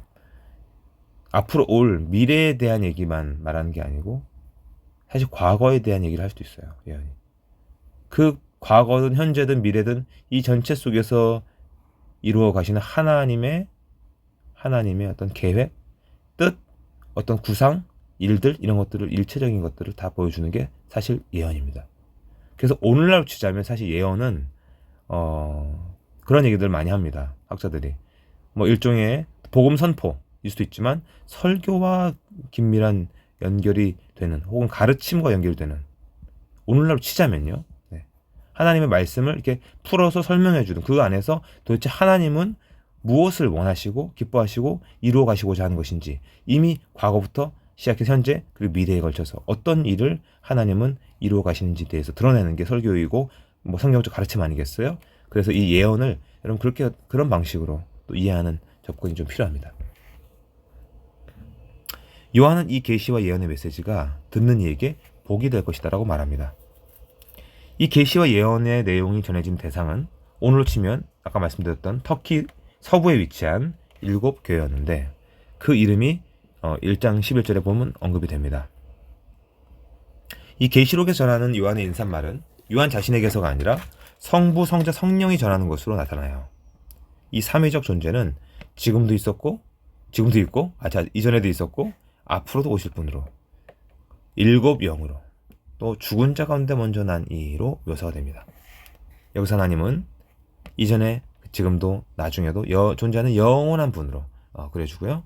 앞으로 올 미래에 대한 얘기만 말하는 게 아니고 사실 과거에 대한 얘기를 할 수도 있어요. 예언이. 그 과거든 현재든 미래든 이 전체 속에서 이루어 가시는 하나님의 어떤 계획, 뜻, 어떤 구상, 일들 이런 것들을 일체적인 것들을 다 보여주는 게 사실 예언입니다. 그래서 오늘날 치자면 사실 예언은 그런 얘기들 많이 합니다. 학자들이 뭐 일종의 복음 선포일 수도 있지만 설교와 긴밀한 연결이 되는 혹은 가르침과 연결되는 오늘날로 치자면요. 네. 하나님의 말씀을 이렇게 풀어서 설명해 주는 그 안에서 도대체 하나님은 무엇을 원하시고 기뻐하시고 이루어 가시고자 하는 것인지 이미 과거부터 시작해서 현재 그리고 미래에 걸쳐서 어떤 일을 하나님은 이루어 가시는지에 대해서 드러내는 게 설교이고 뭐 성경적 가르침 아니겠어요? 그래서 이 예언을 여러분 그런 방식으로 또 이해하는 접근이 좀 필요합니다. 요한은 이 계시와 예언의 메시지가 듣는 이에게 복이 될 것이다라고 말합니다. 이 계시와 예언의 내용이 전해진 대상은 오늘로 치면 아까 말씀드렸던 터키 서부에 위치한 7교회였는데 그 이름이 1장 11절에 보면 언급이 됩니다. 이 계시록에 전하는 요한의 인사말은 요한 자신에게서가 아니라 성부, 성자, 성령이 전하는 것으로 나타나요. 이 삼위적 존재는 지금도 있고 이전에도 있었고 앞으로도 오실 분으로 7영으로 또 죽은 자 가운데 먼저 난 이로 묘사가 됩니다. 여기서 하나님은 이전에 지금도 나중에도 존재하는 영원한 분으로 그려주고요.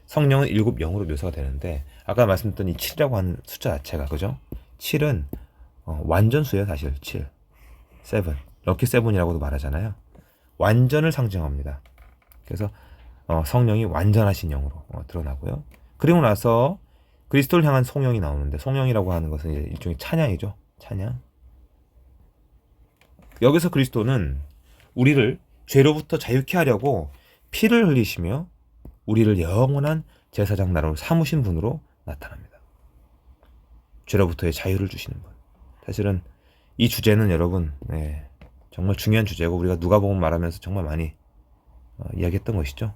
성령은 7영으로 묘사가 되는데 아까 말씀드렸던 이 7이라고 하는 숫자 자체가 그죠? 7은 완전수예요. 사실 7, 7, 럭키 7이라고도 말하잖아요. 완전을 상징합니다. 그래서 성령이 완전하신 영으로 드러나고요. 그리고 나서 그리스도를 향한 송영이 나오는데 송영이라고 하는 것은 이제 일종의 찬양이죠. 찬양. 여기서 그리스도는 우리를 죄로부터 자유케 하려고 피를 흘리시며 우리를 영원한 제사장 나라로 삼으신 분으로 나타납니다. 죄로부터의 자유를 주시는 분. 사실은 이 주제는 여러분 정말 중요한 주제고 우리가 누가복음 말하면서 정말 많이 이야기했던 것이죠.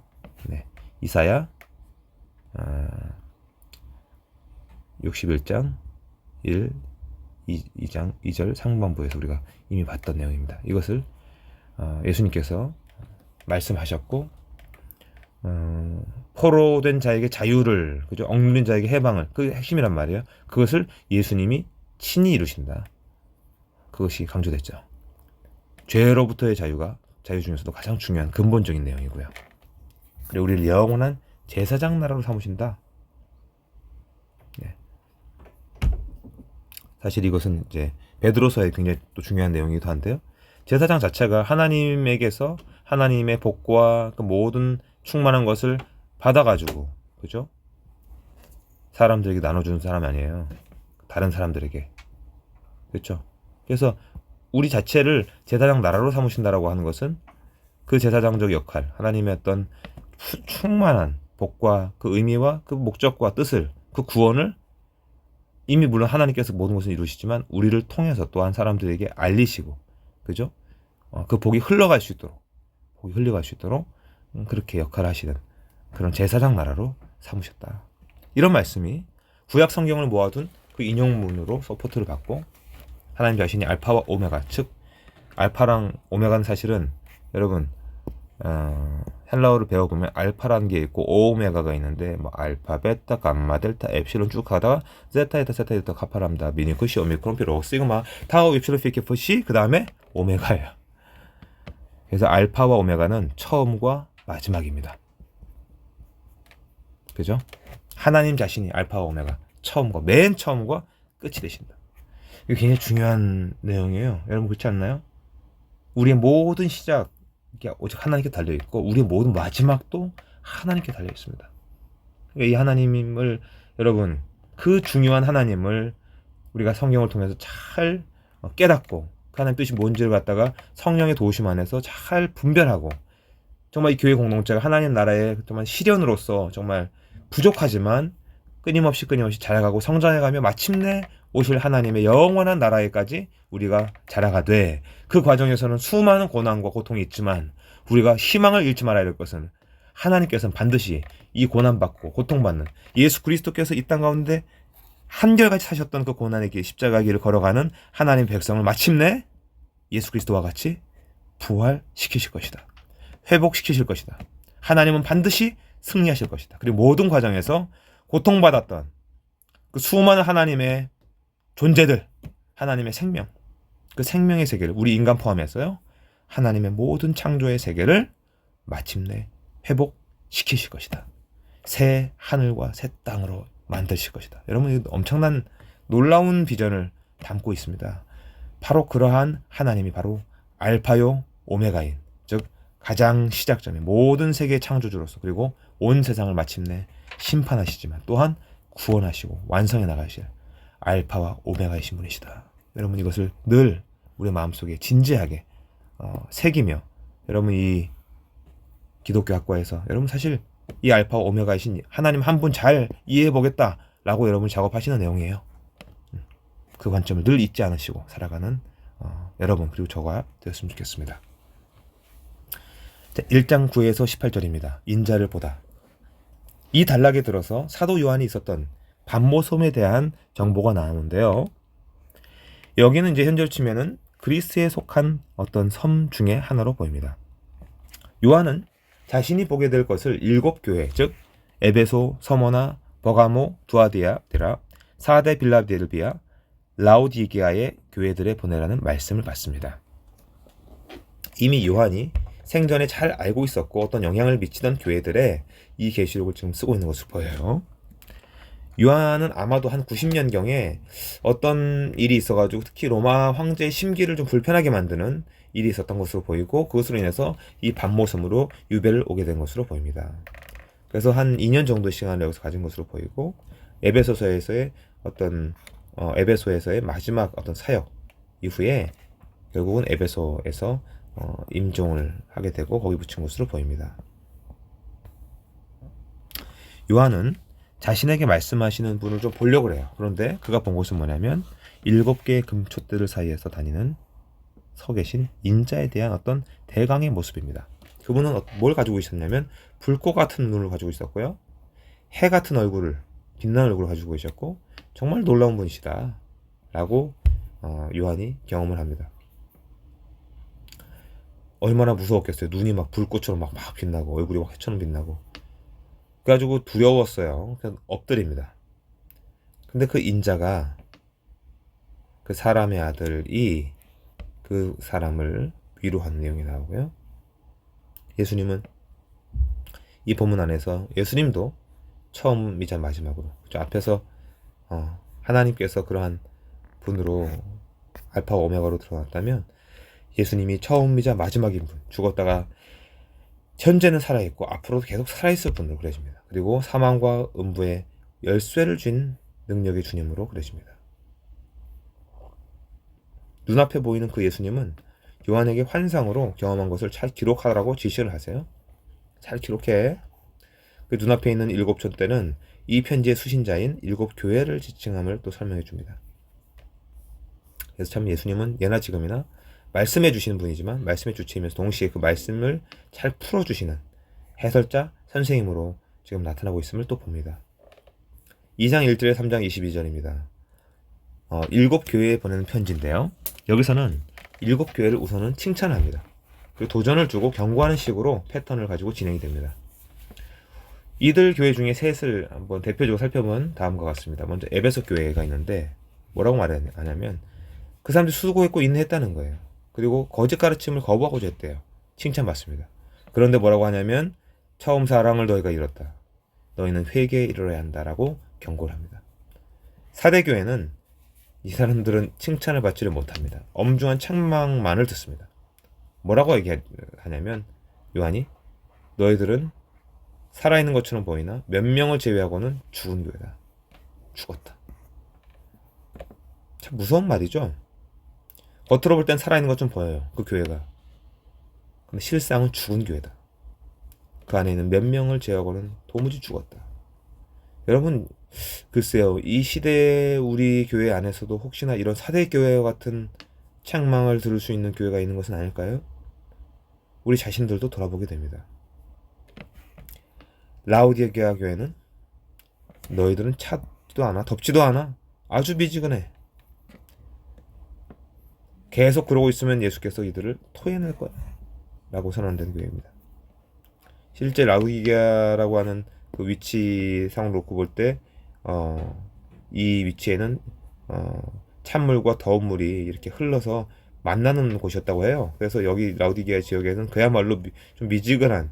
이사야 61장 2장 2절 상반부에서 우리가 이미 봤던 내용입니다. 이것을 예수님께서 말씀하셨고 포로된 자에게 자유를 그죠? 억눌린 자에게 해방을 그게 핵심이란 말이에요. 그것을 예수님이 친히 이루신다. 그것이 강조됐죠. 죄로부터의 자유가 자유 중에서도 가장 중요한 근본적인 내용이고요. 그리고 우리를 영원한 제사장 나라로 삼으신다. 사실 이것은 이제 베드로서의 굉장히 또 중요한 내용이기도 한데요. 제사장 자체가 하나님에게서 하나님의 복과 그 모든 충만한 것을 받아가지고 그죠? 사람들에게 나눠주는 사람이 아니에요. 다른 사람들에게. 그렇죠? 그래서 우리 자체를 제사장 나라로 삼으신다라고 하는 것은 그 제사장적 역할, 하나님의 어떤 충만한 복과 그 의미와 그 목적과 뜻을, 그 구원을 이미 물론 하나님께서 모든 것을 이루시지만 우리를 통해서 또한 사람들에게 알리시고, 그죠? 그 복이 흘러갈 수 있도록, 그렇게 역할을 하시는 그런 제사장 나라로 삼으셨다. 이런 말씀이 구약 성경을 모아둔 그 인용문으로 서포트를 받고 하나님 자신이 알파와 오메가, 즉 알파랑 오메가는 사실은 여러분 헬라어를 배워보면 알파라는 게 있고 오메가가 있는데 뭐 알파, 베타, 감마, 델타, 엡실론 쭉 가다가 제타, 에타, 세타, 데타, 카파, 람다, 미니쿠시, 오미크론, 피로, 시그마, 타우, 입실론, 피케프, 시, 그 다음에 오메가예요. 그래서 알파와 오메가는 처음과 마지막입니다. 그죠? 하나님 자신이 알파와 오메가, 맨 처음과 끝이 되신다. 이게 굉장히 중요한 내용이에요. 여러분 그렇지 않나요? 우리의 모든 시작 오직 하나님께 달려있고 우리의 모든 마지막도 하나님께 달려있습니다. 이 하나님을 여러분 그 중요한 하나님을 우리가 성경을 통해서 잘 깨닫고 그 하나님 뜻이 뭔지를 갖다가 성령의 도우심 안에서 잘 분별하고 정말 이 교회 공동체가 하나님 나라의 정말 실현으로서 정말 부족하지만 끊임없이 자라가고 성장해가며 마침내 오실 하나님의 영원한 나라에까지 우리가 자라가되 그 과정에서는 수많은 고난과 고통이 있지만 우리가 희망을 잃지 말아야 될 것은 하나님께서는 반드시 이 고난받고 고통받는 예수 그리스도께서 이 땅 가운데 한결같이 사셨던 그 고난의 길 십자가 길을 걸어가는 하나님 백성을 마침내 예수 그리스도와 같이 부활시키실 것이다. 회복시키실 것이다. 하나님은 반드시 승리하실 것이다. 그리고 모든 과정에서 고통받았던 그 수많은 하나님의 존재들, 하나님의 생명, 그 생명의 세계를 우리 인간 포함해서요. 하나님의 모든 창조의 세계를 마침내 회복시키실 것이다. 새 하늘과 새 땅으로 만드실 것이다. 여러분 엄청난 놀라운 비전을 담고 있습니다. 바로 그러한 하나님이 바로 알파요 오메가인 즉 가장 시작점인 모든 세계의 창조주로서 그리고 온 세상을 마침내 심판하시지만 또한 구원하시고 완성해 나가실 알파와 오메가이신 분이시다. 여러분 이것을 늘 우리 마음속에 진지하게 새기며 여러분 이 기독교 학과에서 여러분 사실 이 알파와 오메가이신 하나님 한 분 잘 이해해 보겠다라고 여러분 작업하시는 내용이에요. 그 관점을 늘 잊지 않으시고 살아가는 여러분 그리고 저가 되었으면 좋겠습니다. 1장 9에서 18절입니다. 인자를 보다. 이 단락에 들어서 사도 요한이 있었던 반모섬에 대한 정보가 나오는데요. 여기는 이제 현재로 치면은 그리스에 속한 어떤 섬 중에 하나로 보입니다. 요한은 자신이 보게 될 것을 7교회, 즉 에베소, 서머나, 버가모, 두아디아데라, 사대 빌라델비아, 라오디게아의 교회들에 보내라는 말씀을 받습니다. 이미 요한이 생전에 잘 알고 있었고 어떤 영향을 미치던 교회들에 이 계시록을 지금 쓰고 있는 것으로 보여요. 요한은 아마도 한 90년경에 어떤 일이 있어가지고 특히 로마 황제의 심기를 좀 불편하게 만드는 일이 있었던 것으로 보이고 그것으로 인해서 이 반모섬으로 유배를 오게 된 것으로 보입니다. 그래서 한 2년 정도 시간을 여기서 가진 것으로 보이고 에베소서에서의 어떤 에베소에서의 마지막 어떤 사역 이후에 결국은 에베소에서 임종을 하게 되고 거기 붙인 것으로 보입니다. 요한은 자신에게 말씀하시는 분을 좀 보려고 해요. 그런데 그가 본 것은 뭐냐면 7개의 금촛들 사이에서 다니는 서 계신 인자에 대한 어떤 대강의 모습입니다. 그분은 뭘 가지고 있었냐면 불꽃 같은 눈을 가지고 있었고요. 해 같은 얼굴을 빛나는 얼굴을 가지고 계셨고 정말 놀라운 분이시다 라고 요한이 경험을 합니다. 얼마나 무서웠겠어요. 눈이 막 불꽃처럼 막 빛나고 얼굴이 막 해처럼 빛나고 그래가지고 두려웠어요. 그래서 엎드립니다. 근데 그 인자가 그 사람의 아들이 그 사람을 위로하는 내용이 나오고요. 예수님은 이 본문 안에서 예수님도 처음이자 마지막으로 앞에서 하나님께서 그러한 분으로 알파와 오메가로 들어왔다면 예수님이 처음이자 마지막인 분, 죽었다가 현재는 살아있고 앞으로도 계속 살아있을 분으로 그려집니다. 그리고 사망과 음부의 열쇠를 쥔 능력의 주님으로 그려집니다. 눈앞에 보이는 그 예수님은 요한에게 환상으로 경험한 것을 잘 기록하라고 지시를 하세요. 잘 기록해. 그 눈앞에 있는 7촛대는 이 편지의 수신자인 7교회를 지칭함을 또 설명해 줍니다. 그래서 참 예수님은 예나 지금이나 말씀해 주시는 분이지만 말씀의 주체이면서 동시에 그 말씀을 잘 풀어주시는 해설자, 선생님으로 지금 나타나고 있음을 또 봅니다. 2장 1절에 3장 22절입니다. 7교회에 보내는 편지인데요. 여기서는 7교회를 우선은 칭찬합니다. 그리고 도전을 주고 경고하는 식으로 패턴을 가지고 진행이 됩니다. 이들 교회 중에 셋을 한번 대표적으로 살펴보면 다음과 같습니다. 먼저 에베소 교회가 있는데 뭐라고 말하냐면 그 사람들이 수고했고 인내했다는 거예요. 그리고 거짓 가르침을 거부하고자 했대요. 칭찬받습니다. 그런데 뭐라고 하냐면 처음 사랑을 너희가 잃었다. 너희는 회개에 이르러야 한다라고 경고를 합니다. 사대교회는 이 사람들은 칭찬을 받지를 못합니다. 엄중한 책망만을 듣습니다. 뭐라고 얘기하냐면 요한이 너희들은 살아있는 것처럼 보이나 몇 명을 제외하고는 죽은 교회다. 죽었다. 참 무서운 말이죠. 겉으로 볼 땐 살아있는 것처럼 보여요. 그 교회가. 근데 실상은 죽은 교회다. 그 안에 있는 몇 명을 제외하고는 도무지 죽었다. 여러분, 글쎄요, 이 시대의 우리 교회 안에서도 혹시나 이런 사대 교회와 같은 책망을 들을 수 있는 교회가 있는 것은 아닐까요? 우리 자신들도 돌아보게 됩니다. 라우디게아 교회는 너희들은 차지도 않아, 덥지도 않아, 아주 미지근해. 계속 그러고 있으면 예수께서 이들을 토해낼 거야 라고 선언된 교회입니다. 실제 라우디게아라고 하는 그 위치상으로 놓고 볼 때 이 위치에는 찬물과 더운 물이 이렇게 흘러서 만나는 곳이었다고 해요. 그래서 여기 라우디게아 지역에는 그야말로 좀 미지근한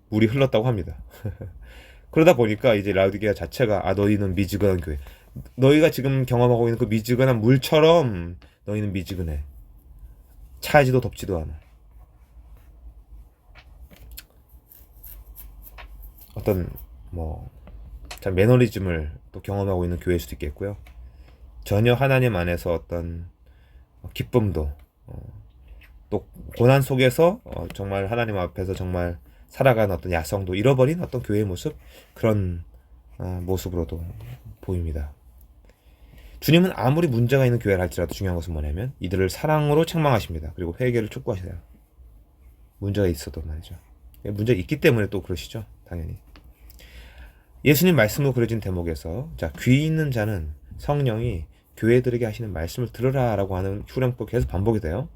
물이 흘렀다고 합니다. 그러다 보니까 이제 라우디게아 자체가 너희는 미지근한 교회, 너희가 지금 경험하고 있는 그 미지근한 물처럼 너희는 미지근해, 차지도 덥지도 않아. 어떤 참 매너리즘을 또 경험하고 있는 교회일 수도 있겠고요. 전혀 하나님 안에서 어떤 기쁨도 또 고난 속에서 정말 하나님 앞에서 정말 살아가는 어떤 야성도 잃어버린 어떤 교회의 모습, 그런 모습으로도 보입니다. 주님은 아무리 문제가 있는 교회를 할지라도 중요한 것은 뭐냐면 이들을 사랑으로 책망하십니다. 그리고 회개를 촉구하셔요. 문제가 있어도 말이죠. 문제가 있기 때문에 또 그러시죠. 당연히. 예수님 말씀으로 그려진 대목에서 귀 있는 자는 성령이 교회들에게 하시는 말씀을 들으라 라고 하는 후렴구가 계속 반복이 돼요.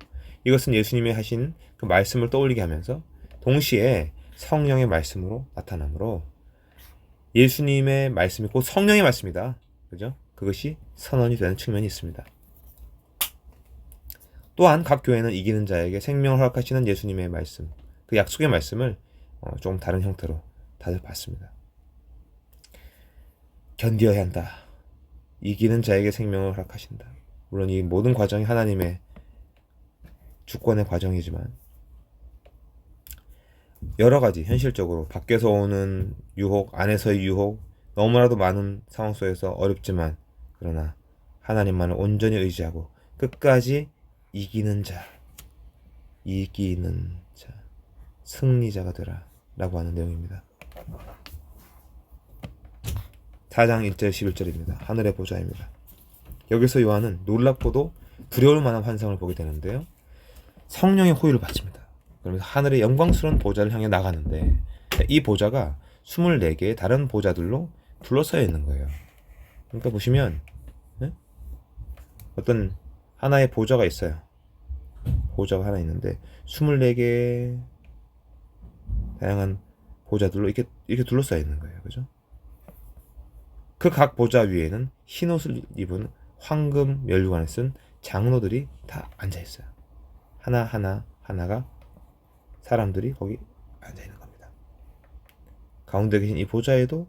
이것은 예수님이 하신 그 말씀을 떠올리게 하면서 동시에 성령의 말씀으로 나타나므로 예수님의 말씀이 곧 성령의 말씀이다. 그죠? 그것이 선언이 되는 측면이 있습니다. 또한 각 교회는 이기는 자에게 생명을 허락하시는 예수님의 말씀, 그 약속의 말씀을 조금 다른 형태로 다들 봤습니다. 견뎌야 한다. 이기는 자에게 생명을 허락하신다. 물론 이 모든 과정이 하나님의 주권의 과정이지만 여러 가지 현실적으로 밖에서 오는 유혹, 안에서의 유혹, 너무나도 많은 상황 속에서 어렵지만 그러나 하나님만을 온전히 의지하고 끝까지 이기는 자, 승리자가 되라 라고 하는 내용입니다. 4장 1절 11절입니다. 하늘의 보좌입니다. 여기서 요한은 놀랍고도 두려울 만한 환상을 보게 되는데요. 성령의 호의를 받습니다. 그러면서 하늘의 영광스러운 보좌를 향해 나가는데 이 보좌가 24개의 다른 보좌들로 둘러싸여 있는 거예요. 그러니까 보시면 어떤 하나의 보좌가 있어요. 보좌가 하나 있는데 24개의 다양한 보좌들로 이렇게 둘러싸여 있는 거예요. 그죠? 그 각 보좌 위에는 흰 옷을 입은 황금 면류관을 쓴 장로들이 다 앉아 있어요. 하나가 사람들이 거기 앉아 있는 겁니다. 가운데 계신 이 보좌에도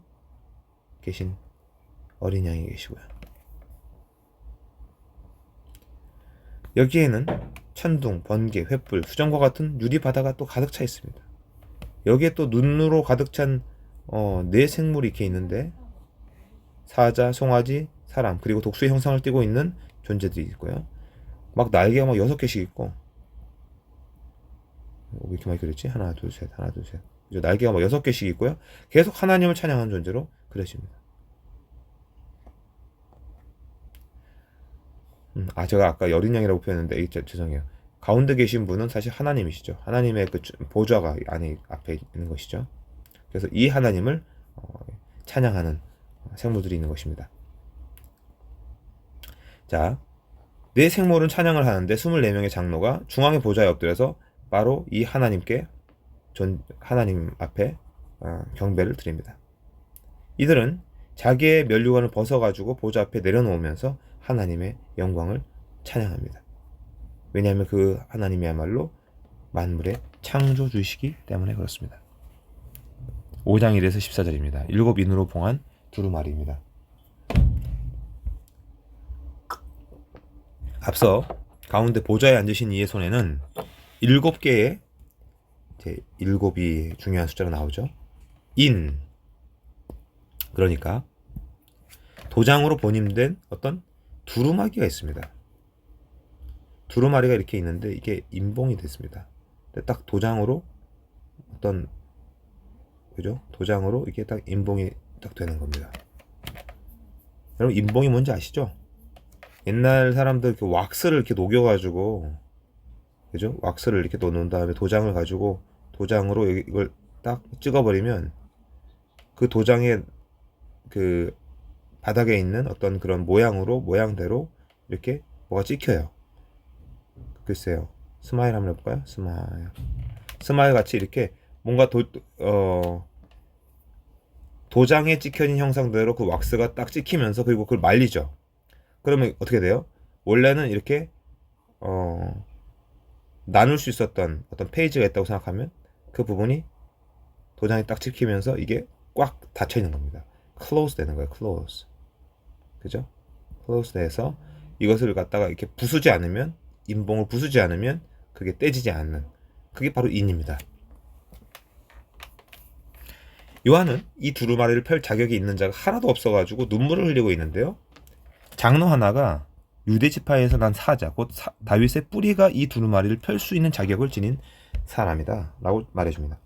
계신 어린 양이 계시고요. 여기에는 천둥, 번개, 횃불, 수정과 같은 유리 바다가 또 가득 차 있습니다. 여기에 또 눈으로 가득 찬 네 생물이 이렇게 있는데 사자, 송아지, 사람, 그리고 독수의 형상을 띠고 있는 존재들이 있고요. 막 날개가 막 6개씩 있고, 왜 이렇게 많이 그렸지? 하나, 둘, 셋. 날개가 막 6개씩 있고요. 계속 하나님을 찬양하는 존재로 그려집니다. 제가 아까 어린 양이라고 표현했는데, 죄송해요. 가운데 계신 분은 사실 하나님이시죠. 하나님의 그 보좌가 앞에 있는 것이죠. 그래서 이 하나님을 찬양하는 생물들이 있는 것입니다. 자, 네 생물은 찬양을 하는데 24명의 장로가 중앙의 보좌에 엎드려서 바로 이 하나님 앞에 경배를 드립니다. 이들은 자기의 면류관을 벗어가지고 보좌 앞에 내려놓으면서 하나님의 영광을 찬양합니다. 왜냐하면 그 하나님이야말로 만물의 창조주이시기 때문에 그렇습니다. 5장 1에서 14절입니다. 7 인으로 봉한 두루마리입니다. 앞서 가운데 보좌에 앉으신 이의 손에는 7개의 7이 중요한 숫자로 나오죠. 인, 그러니까 도장으로 본임된 어떤 두루마기가 있습니다. 두루마리가 이렇게 있는데 이게 인봉이 됐습니다. 근데 딱 도장으로 어떤, 그죠? 도장으로 이게 딱 인봉이 딱 되는 겁니다. 여러분 인봉이 뭔지 아시죠? 옛날 사람들 그 왁스를 이렇게 녹여가지고, 그죠? 왁스를 이렇게 놓은 다음에 도장을 가지고 도장으로 이걸 딱 찍어버리면 그 도장의 그 바닥에 있는 어떤 그런 모양대로 이렇게 뭐가 찍혀요. 글쎄요. 스마일 한번 해볼까요? 스마일 같이 이렇게 뭔가 도장에 찍혀진 형상대로 그 왁스가 딱 찍히면서 그리고 그걸 말리죠. 그러면 어떻게 돼요? 원래는 이렇게 나눌 수 있었던 어떤 페이지가 있다고 생각하면 그 부분이 도장에 딱 찍히면서 이게 꽉 닫혀 있는 겁니다. close 되는 거예요. close. 그죠? close 돼서 이것을 갖다가 이렇게 부수지 않으면, 인봉을 부수지 않으면 그게 떼지지 않는, 그게 바로 인입니다. 요한은 이 두루마리를 펼 자격이 있는 자가 하나도 없어가지고 눈물을 흘리고 있는데요. 장로 하나가 유대 지파에서 난 사자, 곧 다윗의 뿌리가 이 두루마리를 펼 수 있는 자격을 지닌 사람이다 라고 말해줍니다.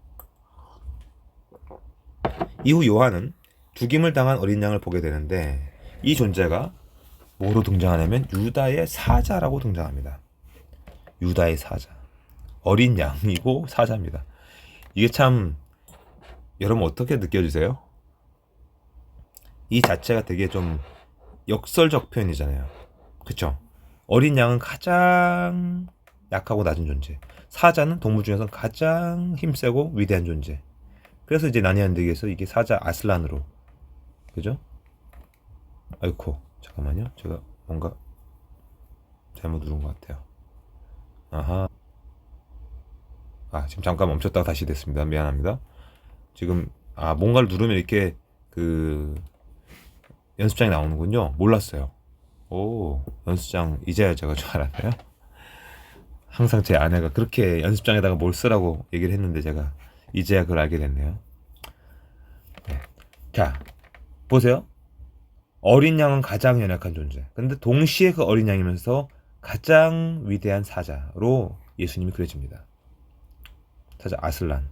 이후 요한은 죽임을 당한 어린 양을 보게 되는데 이 존재가 뭐로 등장하냐면 유다의 사자라고 등장합니다. 유다의 사자, 어린 양이고 사자입니다. 이게 참, 여러분 어떻게 느껴지세요? 이 자체가 되게 좀 역설적 표현이잖아요. 그쵸? 어린 양은 가장 약하고 낮은 존재, 사자는 동물 중에서 가장 힘세고 위대한 존재. 그래서 이제 나니안드기에서 이게 사자 아슬란으로, 그죠? 아이코, 잠깐만요. 제가 뭔가 잘못 누른 것 같아요. 아하. 지금 잠깐 멈췄다가 다시 됐습니다. 미안합니다. 지금 뭔가를 누르면 이렇게 그 연습장이 나오는군요. 몰랐어요. 오, 연습장 이제야 제가 줄 알았네요. 항상 제 아내가 그렇게 연습장에다가 뭘 쓰라고 얘기를 했는데 제가 이제야 그걸 알게 됐네요. 네. 자, 보세요. 어린 양은 가장 연약한 존재. 근데 동시에 그 어린 양이면서 가장 위대한 사자로 예수님이 그려집니다. 사자 아슬란.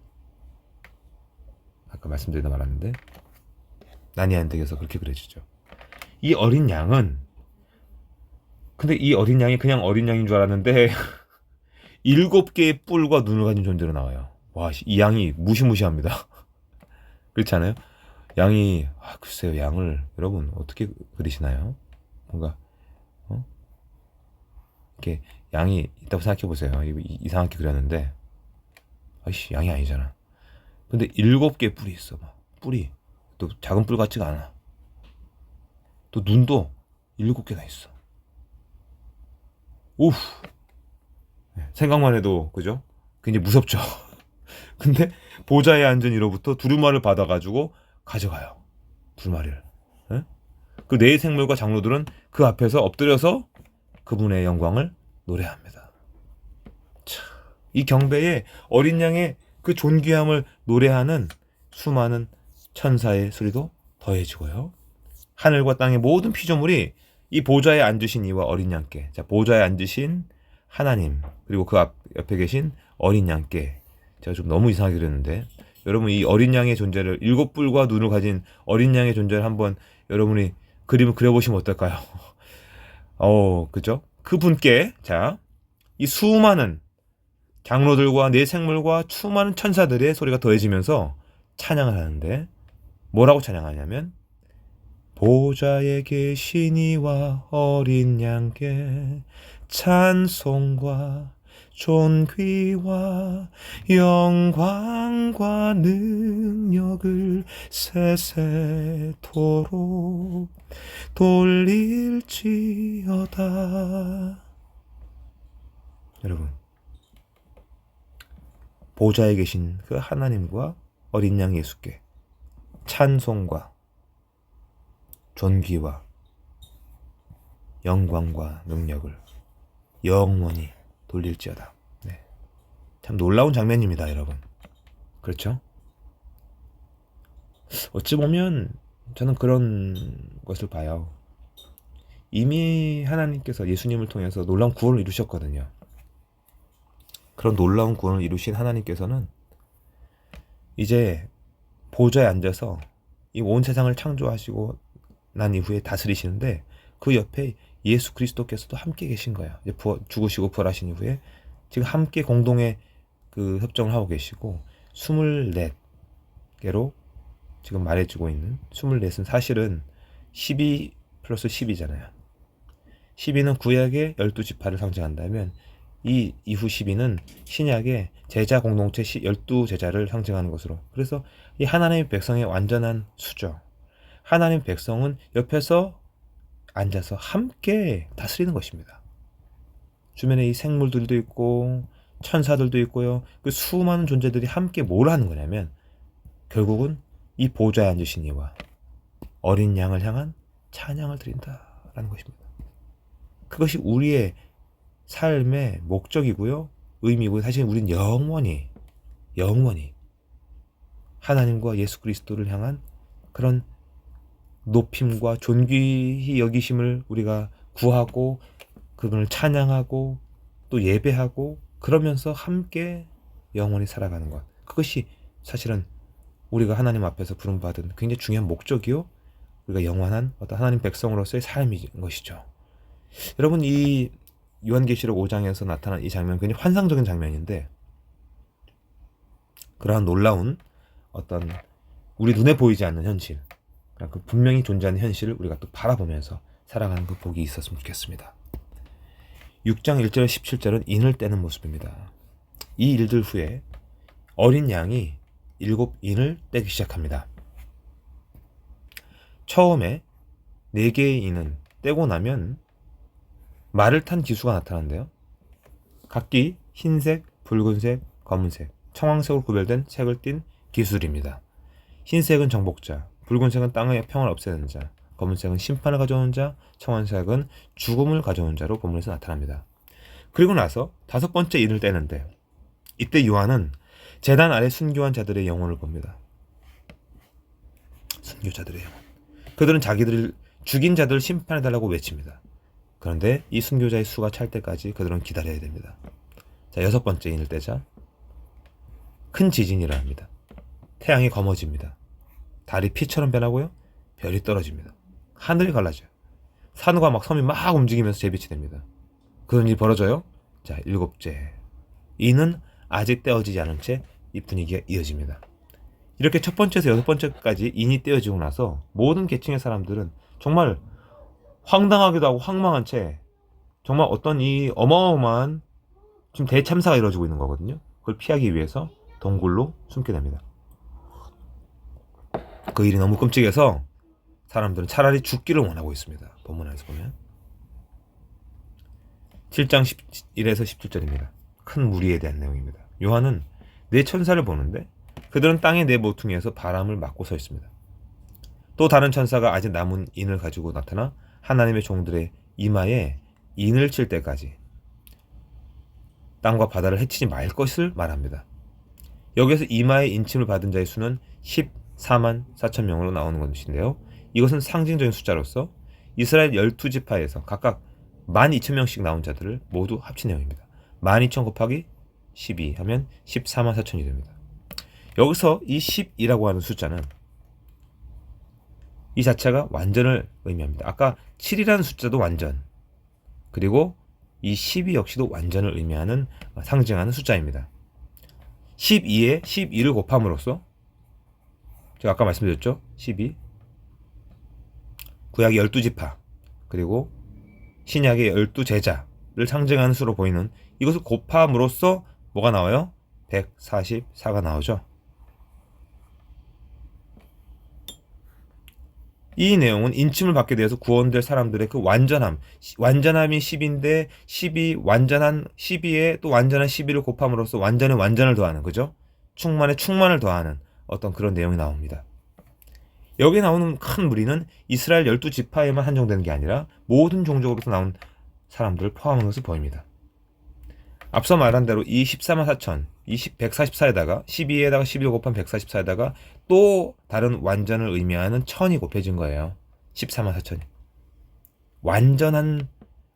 아까 말씀드리다 말았는데 나니안덱에서 그렇게 그려지죠. 이 어린 양은, 근데 이 어린 양이 그냥 어린 양인 줄 알았는데 7개의 뿔과 눈을 가진 존재로 나와요. 와, 이 양이 무시무시합니다. 그렇지 않아요? 양이, 글쎄요, 양을 여러분 어떻게 그리시나요? 뭔가 이렇게 양이 있다고 생각해 보세요. 이상하게 그렸는데, 아이씨, 양이 아니잖아. 근데 7개의 뿔이 있어. 막 뿔이 또 작은 뿔 같지가 않아. 또 눈도 7개가 있어. 오우, 생각만 해도, 그죠? 굉장히 무섭죠. 근데 보좌에 앉은 이로부터 두루마리를 받아가지고 가져가요. 두루마리를. 네? 그 네 생물과 장로들은 그 앞에서 엎드려서 그분의 영광을 노래합니다. 참, 이 경배에 어린 양의 그 존귀함을 노래하는 수많은 천사의 소리도 더해지고요. 하늘과 땅의 모든 피조물이 이 보좌에 앉으신 이와 어린 양께, 자, 보좌에 앉으신 하나님, 그리고 그 옆에 계신 어린 양께, 제가 좀 너무 이상하게 그렸는데, 여러분 이 어린 양의 존재를, 7뿔과 눈을 가진 어린 양의 존재를 한번 여러분이 그림을 그려보시면 어떨까요? 그죠? 그분께, 자, 이 수많은 장로들과 네 생물과 수많은 천사들의 소리가 더해지면서 찬양을 하는데, 뭐라고 찬양하냐면, 보좌에 계신 이와 어린 양께 찬송과 존귀와 영광과 능력을 세세토록 돌릴지어다. 여러분, 보좌에 계신 그 하나님과 어린 양 예수께 찬송과 존귀와 영광과 능력을 영원히 돌릴지어다. 네. 참 놀라운 장면입니다, 여러분. 그렇죠? 어찌 보면 저는 그런 것을 봐요. 이미 하나님께서 예수님을 통해서 놀라운 구원을 이루셨거든요. 그런 놀라운 구원을 이루신 하나님께서는 이제 보좌에 앉아서 이 온 세상을 창조하시고 난 이후에 다스리시는데 그 옆에 예수 그리스도께서도 함께 계신 거예요. 이제 죽으시고 부활하신 이후에 지금 함께 공동의 그 협정을 하고 계시고 24개로 지금 말해주고 있는 24은 사실은 12 플러스 10이잖아요. 12는 구약의 12지파를 상징한다면 이 이후 12는 신약의 제자 공동체 12제자를 상징하는 것으로, 그래서 이 하나님의 백성의 완전한 수죠. 하나님의 백성은 옆에서 앉아서 함께 다스리는 것입니다. 주변에 이 생물들도 있고 천사들도 있고요. 그 수많은 존재들이 함께 뭘 하는 거냐면 결국은 이 보좌에 앉으신 이와 어린 양을 향한 찬양을 드린다라는 것입니다. 그것이 우리의 삶의 목적이고요, 의미고요. 사실 우리는 영원히 하나님과 예수 그리스도를 향한 그런 높임과 존귀히 여기심을 우리가 구하고 그분을 찬양하고 또 예배하고 그러면서 함께 영원히 살아가는 것, 그것이 사실은 우리가 하나님 앞에서 부름받은 굉장히 중요한 목적이요, 우리가 영원한 어떤 하나님 백성으로서의 삶인 것이죠. 여러분, 이 요한계시록 5장에서 나타난 이 장면 굉장히 환상적인 장면인데, 그러한 놀라운 어떤 우리 눈에 보이지 않는 현실, 그 분명히 존재하는 현실을 우리가 또 바라보면서 살아가는 그 복이 있었으면 좋겠습니다. 6장 1절 17절은 인을 떼는 모습입니다. 이 일들 후에 어린 양이 7인을 떼기 시작합니다. 처음에 4개의 인은 떼고 나면 말을 탄 기수가 나타난대요. 각기 흰색, 붉은색, 검은색, 청황색으로 구별된 색을 띤 기술입니다. 흰색은 정복자, 붉은색은 땅의 평화를 없애는 자, 검은색은 심판을 가져오는 자, 청황색은 죽음을 가져오는 자로 본문에서 나타납니다. 그리고 나서 5번째 인을 떼는데 이때 요한은 제단 아래 순교한 자들의 영혼을 봅니다. 순교자들의 영혼. 그들은 자기들을 죽인 자들을 심판해달라고 외칩니다. 그런데 이 순교자의 수가 찰 때까지 그들은 기다려야 됩니다. 자, 6번째 인을 떼자 큰 지진이 일어납니다. 태양이 검어집니다. 달이 피처럼 변하고요, 별이 떨어집니다. 하늘이 갈라져요. 산과 막 섬이 막 움직이면서 재빛이 됩니다. 그런 일이 벌어져요. 자, 7째 인은 아직 떼어지지 않은 채 이 분위기가 이어집니다. 이렇게 첫 번째에서 6번째까지 인이 떼어지고 나서 모든 계층의 사람들은 정말 황당하기도 하고 황망한 채 정말 어떤 이 어마어마한 지금 대참사가 이루어지고 있는 거거든요. 그걸 피하기 위해서 동굴로 숨게 됩니다. 그 일이 너무 끔찍해서 사람들은 차라리 죽기를 원하고 있습니다. 본문에서 보면 7장 11에서 17절입니다. 큰 무리에 대한 내용입니다. 요한은 4천사를 보는데 그들은 땅의 4모퉁이에서 바람을 맞고 서 있습니다. 또 다른 천사가 아직 남은 인을 가지고 나타나 하나님의 종들의 이마에 인을 칠 때까지 땅과 바다를 해치지 말 것을 말합니다. 여기에서 이마에 인침을 받은 자의 수는 14만 4천 명으로 나오는 것인데요. 이것은 상징적인 숫자로서 이스라엘 12지파에서 각각 12,000명씩 나온 자들을 모두 합친 내용입니다. 12,000 곱하기 12 하면 14만 4천이 됩니다. 여기서 이 10이라고 하는 숫자는 이 자체가 완전을 의미합니다. 아까 7이라는 숫자도 완전, 그리고 이 12 역시도 완전을 의미하는 상징하는 숫자입니다. 12에 12를 곱함으로써 제가 아까 말씀드렸죠. 12 구약의 12지파 그리고 신약의 12제자를 상징하는 수로 보이는 이것을 곱함으로써 뭐가 나와요? 144가 나오죠. 이 내용은 인침을 받게 되어서 구원될 사람들의 그 완전함이 10인데 12 완전한 12에 또 완전한 12를 곱함으로써 완전에 완전을 더하는, 그죠? 충만에 충만을 더하는 어떤 그런 내용이 나옵니다. 여기 나오는 큰 무리는 이스라엘 12지파에만 한정되는 게 아니라 모든 종족으로서 나온 사람들을 포함한 것을 보입니다. 앞서 말한 대로 이 14만 4천, 이 144에다가 12에다가 12를 곱한 144에다가 또 다른 완전을 의미하는 천이 곱해진 거예요. 14만 4천이. 완전한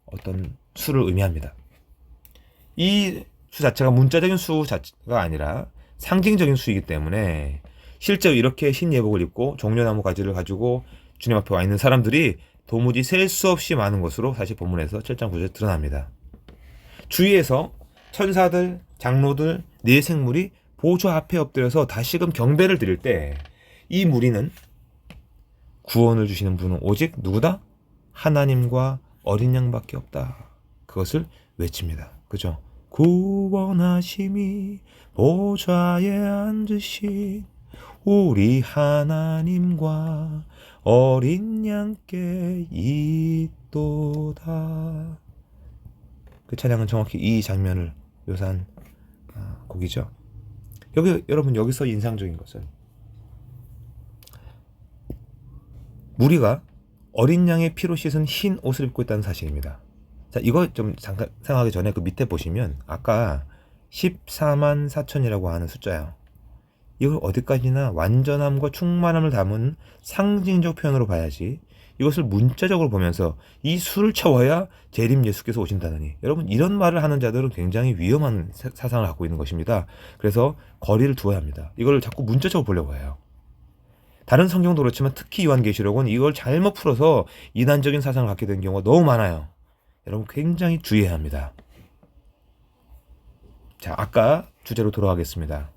어떤 수를 의미합니다. 이 수 자체가 문자적인 수 자체가 아니라 상징적인 수이기 때문에 실제로 이렇게 흰 예복을 입고 종려나무 가지를 가지고 주님 앞에 와 있는 사람들이 도무지 셀 수 없이 많은 것으로 사실 본문에서 7장 9절에 드러납니다. 주위에서 천사들, 장로들, 네 생물이 보좌 앞에 엎드려서 다시금 경배를 드릴 때 이 무리는 구원을 주시는 분은 오직 누구다? 하나님과 어린 양밖에 없다. 그것을 외칩니다. 그죠? 구원하심이 보좌에 앉으신 우리 하나님과 어린 양께 있도다. 그 찬양은 정확히 이 장면을 묘사한 곡이죠. 여러분 여기서 인상적인 것은 무리가 어린 양의 피로 씻은 흰 옷을 입고 있다는 사실입니다. 자, 이거 좀 잠깐 생각하기 전에 그 밑에 보시면 아까 14만 4천이라고 하는 숫자예요. 이걸 어디까지나 완전함과 충만함을 담은 상징적 표현으로 봐야지 이것을 문자적으로 보면서 이 수를 채워야 재림 예수께서 오신다느니, 여러분 이런 말을 하는 자들은 굉장히 위험한 사상을 갖고 있는 것입니다. 그래서 거리를 두어야 합니다. 이걸 자꾸 문자적으로 보려고 해요. 다른 성경도 그렇지만 특히 요한계시록은 이걸 잘못 풀어서 이단적인 사상을 갖게 된 경우가 너무 많아요. 여러분 굉장히 주의해야 합니다. 자, 아까 주제로 돌아가겠습니다.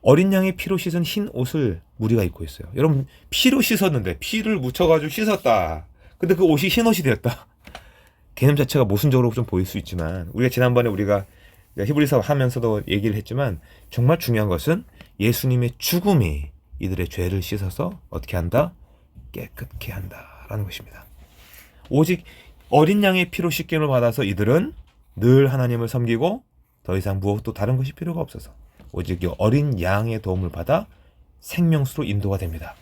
어린 양의 피로 씻은 흰 옷을 무리가 입고 있어요. 여러분 피로 씻었는데, 피를 묻혀가지고 씻었다. 근데 그 옷이 흰 옷이 되었다. 개념 자체가 모순적으로 좀 보일 수 있지만, 우리가 지난번에 우리가 히브리서 하면서도 얘기를 했지만, 정말 중요한 것은 예수님의 죽음이 이들의 죄를 씻어서 어떻게 한다? 깨끗게 한다라는 것입니다. 오직 어린 양의 피로 씻김을 받아서 이들은 늘 하나님을 섬기고 더 이상 무엇도 다른 것이 필요가 없어서 오직 이 어린 양의 도움을 받아 생명수로 인도가 됩니다.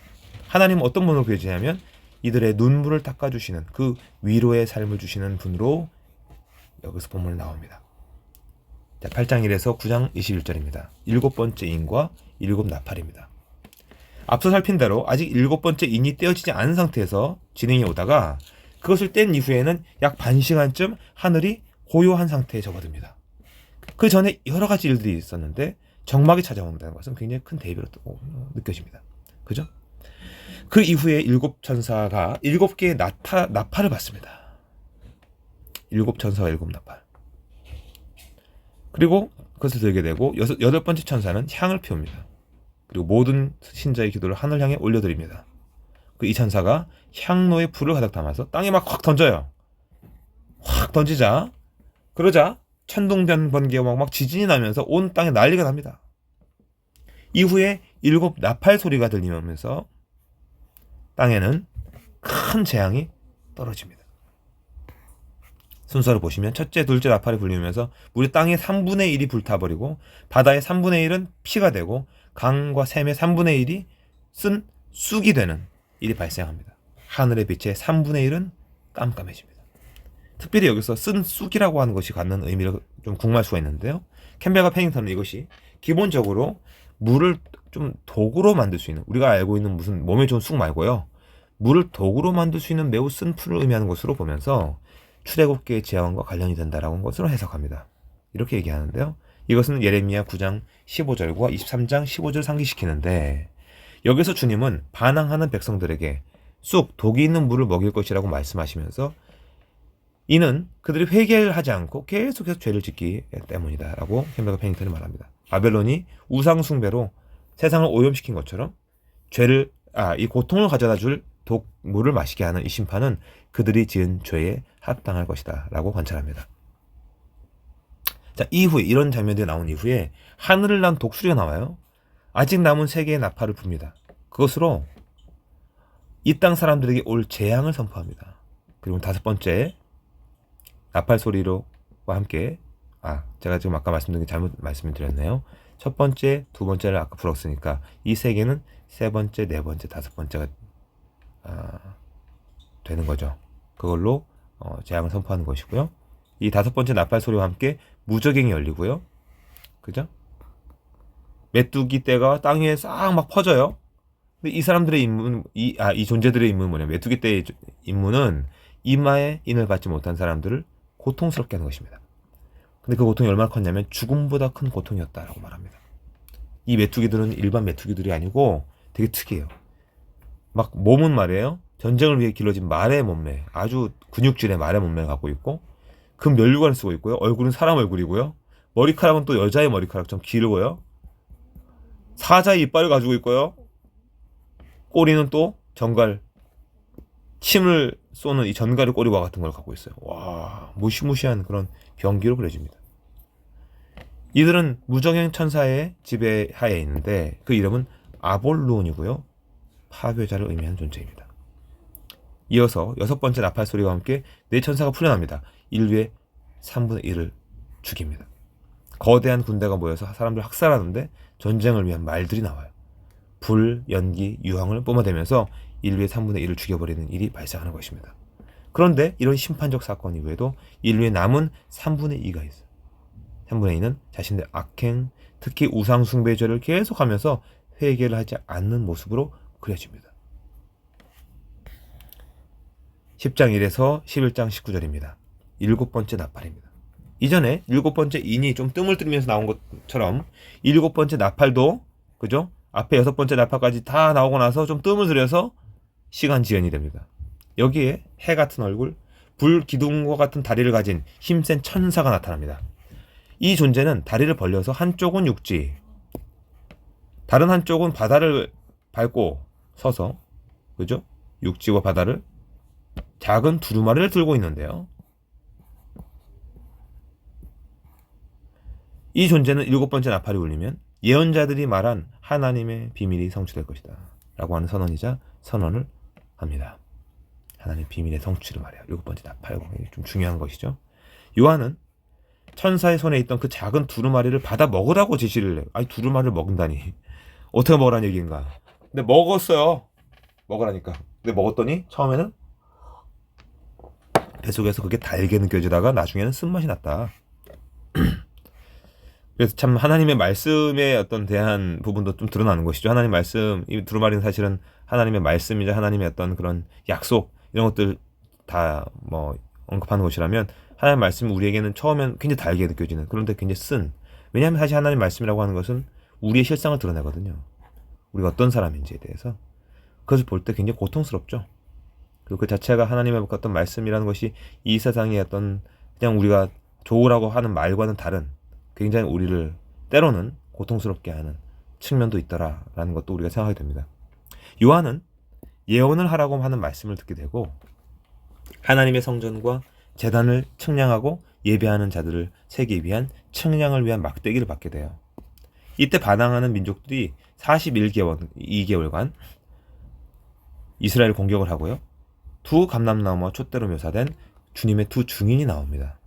하나님은 어떤 분으로 그려지냐면 이들의 눈물을 닦아주시는, 그 위로의 삶을 주시는 분으로 여기서 본문에 나옵니다. 자, 8장 1에서 9장 21절입니다. 일곱 번째 인과 일곱 나팔입니다. 앞서 살핀 대로 아직 일곱 번째 인이 떼어지지 않은 상태에서 진행이 오다가 그것을 뗀 이후에는 약 반 시간쯤 하늘이 고요한 상태에 접어듭니다. 그 전에 여러 가지 일들이 있었는데 정막이 찾아온다는 것은 굉장히 큰 대비로 느껴집니다. 그죠? 그 이후에 일곱 천사가 일곱 개의 나팔을 받습니다. 일곱 천사와 일곱 나팔. 그리고 그것을 들게 되고 여덟 번째 천사는 향을 피웁니다. 그리고 모든 신자의 기도를 하늘 향해 올려드립니다. 그 이 천사가 향로에 불을 가득 담아서 땅에 막 확 던져요. 확 던지자, 그러자 천둥변 번개와 막 지진이 나면서 온 땅에 난리가 납니다. 이후에 일곱 나팔 소리가 들리면서 땅에는 큰 재앙이 떨어집니다. 순서를 보시면 첫째, 둘째 나팔이 불리면서 우리 땅의 3분의 1이 불타버리고 바다의 3분의 1은 피가 되고 강과 샘의 3분의 1이 쓴 쑥이 되는 일이 발생합니다. 하늘의 빛의 3분의 1은 깜깜해집니다. 특별히 여기서 쓴 쑥이라고 하는 것이 갖는 의미를 좀 궁금할 수가 있는데요. 캠벨과 패닝턴은 이것이 기본적으로 물을 좀 도구로 만들 수 있는, 우리가 알고 있는 무슨 몸에 좋은 쑥 말고요, 물을 도구로 만들 수 있는 매우 쓴 풀을 의미하는 것으로 보면서 출애굽기의 재앙과 관련이 된다라고 하는 것으로 해석합니다. 이렇게 얘기하는데요. 이것은 예레미야 9장 15절과 23장 15절 상기시키는데, 여기서 주님은 반항하는 백성들에게 쑥, 독이 있는 물을 먹일 것이라고 말씀하시면서 이는 그들이 회개를 하지 않고 계속해서 죄를 짓기 때문이다 라고 캠벨과 패닝턴이 말합니다. 바벨론이 우상 숭배로 세상을 오염시킨 것처럼 이 고통을 가져다 줄 독물을 마시게 하는 이 심판은 그들이 지은 죄에 합당할 것이다 라고 관찰합니다. 자, 이후에 이런 장면들이 나온 이후에 하늘을 난 독수리가 나와요. 아직 남은 3개의 나팔을 붑니다. 그것으로 이 땅 사람들에게 올 재앙을 선포합니다. 그리고 5번째 나팔 소리와 함께, 제가 지금 아까 말씀드린 게 잘못 말씀을 드렸네요. 첫 번째, 두 번째를 아까 불었으니까 이 3개는 3번째, 4번째, 5번째가 되는 거죠. 그걸로 재앙을 선포하는 것이고요. 이 5번째 나팔 소리와 함께 무저갱이 열리고요. 그죠? 메뚜기 떼가 땅 위에 싹 막 퍼져요. 근데 이 사람들의 임무, 이 존재들의 임무는 뭐냐? 메뚜기 떼의 임무는 이마에 인을 받지 못한 사람들을 고통스럽게 하는 것입니다. 근데 그 고통이 얼마나 컸냐면 죽음보다 큰 고통이었다라고 말합니다. 이 메뚜기들은 일반 메뚜기들이 아니고 되게 특이해요. 막 몸은 말이에요. 전쟁을 위해 길러진 말의 몸매, 아주 근육질의 말의 몸매를 갖고 있고 금 면류관을 쓰고 있고요. 얼굴은 사람 얼굴이고요. 머리카락은 또 여자의 머리카락처럼 길고요. 사자의 이빨을 가지고 있고요. 꼬리는 또 전갈, 침을 쏘는 이 전갈의 꼬리와 같은 걸 갖고 있어요. 와, 무시무시한 그런 병기로 그려집니다. 이들은 무정형 천사의 지배하에 있는데 그 이름은 아볼론이고요. 파괴자를 의미하는 존재입니다. 이어서 6번째 나팔 소리와 함께 네 천사가 풀려납니다. 인류의 3분의 1을 죽입니다. 거대한 군대가 모여서 사람들 학살하는데 전쟁을 위한 말들이 나와요. 불, 연기, 유황을 뿜어대면서 인류의 3분의 1을 죽여버리는 일이 발생하는 것입니다. 그런데 이런 심판적 사건 이후에도 인류의 남은 3분의 2가 있어요. 3분의 2는 자신의 악행, 특히 우상숭배죄를 계속하면서 회개를 하지 않는 모습으로 그려집니다. 10장 1에서 11장 19절입니다. 7번째 나팔입니다. 이전에 7번째 인이 좀 뜸을 들이면서 나온 것처럼 7번째 나팔도 그죠? 앞에 6번째 나팔까지 다 나오고 나서 좀 뜸을 들여서 시간 지연이 됩니다. 여기에 해 같은 얼굴, 불 기둥과 같은 다리를 가진 힘센 천사가 나타납니다. 이 존재는 다리를 벌려서 한쪽은 육지, 다른 한쪽은 바다를 밟고 서서 그죠? 육지와 바다를 작은 두루마리를 들고 있는데요. 이 존재는 7번째 나팔이 울리면 예언자들이 말한 하나님의 비밀이 성취될 것이다 라고 하는 선언이자 선언을 합니다. 하나님의 비밀의 성취를 말해요. 7번째 나팔, 좀 중요한 것이죠. 요한은 천사의 손에 있던 그 작은 두루마리를 받아 먹으라고 지시를 해요. 아니 두루마리를 먹는다니 어떻게 먹으라는 얘기인가. 근데 먹었어요. 먹으라니까. 근데 먹었더니 처음에는 뱃속에서 그게 달게 느껴지다가 나중에는 쓴맛이 났다. 그래서 참 하나님의 말씀에 어떤 대한 부분도 좀 드러나는 것이죠. 하나님 말씀, 이 두루마리는 사실은 하나님의 말씀이자 하나님의 어떤 그런 약속 이런 것들 다 뭐 언급하는 것이라면 하나님의 말씀은 우리에게는 처음엔 굉장히 달게 느껴지는, 그런데 굉장히 쓴, 왜냐하면 사실 하나님의 말씀이라고 하는 것은 우리의 실상을 드러내거든요. 우리가 어떤 사람인지에 대해서. 그것을 볼 때 굉장히 고통스럽죠. 그리고 그 자체가 하나님의 어떤 말씀이라는 것이 이 세상의 어떤 그냥 우리가 좋으라고 하는 말과는 다른 굉장히 우리를 때로는 고통스럽게 하는 측면도 있더라라는 것도 우리가 생각하게 됩니다. 요한은 예언을 하라고 하는 말씀을 듣게 되고 하나님의 성전과 제단을 측량하고 예배하는 자들을 세기 위한 측량을 위한 막대기를 받게 돼요. 이때 반항하는 민족들이 41개월간 이스라엘 공격을 하고요. 두 감람나무와 촛대로 묘사된 주님의 두 증인이 나옵니다.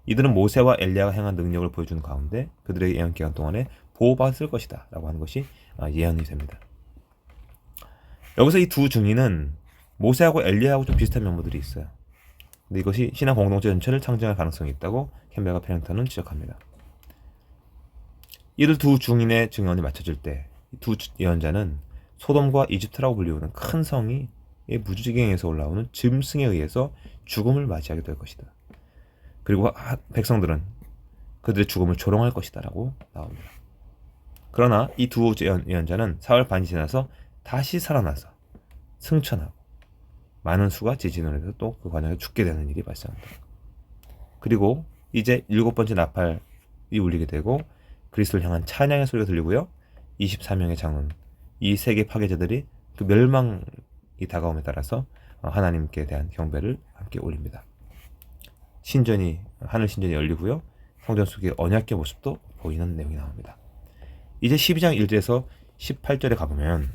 이들은 모세와 엘리야가 행한 능력을 보여주는 가운데 그들의 예언 기간 동안에 보호받을 것이다 라고 하는 것이 예언이 됩니다. 여기서 이 두 증인은 모세하고 엘리야하고 좀 비슷한 면모들이 있어요. 근데 이것이 신앙 공동체 전체를 상징할 가능성이 있다고 캠벨과 페링턴은 지적합니다. 이들 두 증인의 증언이 맞춰질 때 두 예언자는 소돔과 이집트라고 불리우는 큰 성이 무지개에서 올라오는 짐승에 의해서 죽음을 맞이하게 될 것이다. 그리고 백성들은 그들의 죽음을 조롱할 것이다 라고 나옵니다. 그러나 이 두 예언자는 사흘 반이 지나서 다시 살아나서 승천하고 많은 수가 지진을 해서 또 그 과정에 죽게 되는 일이 발생합니다. 그리고 이제 7번째 나팔이 울리게 되고 그리스도를 향한 찬양의 소리가 들리고요. 24명의 장로는 이 세계 파괴자들이 그 멸망이 다가옴에 따라서 하나님께 대한 경배를 함께 올립니다. 신전이, 하늘 신전이 열리고요. 성전 속의 언약궤 모습도 보이는 내용이 나옵니다. 이제 12장 1절에서 18절에 가보면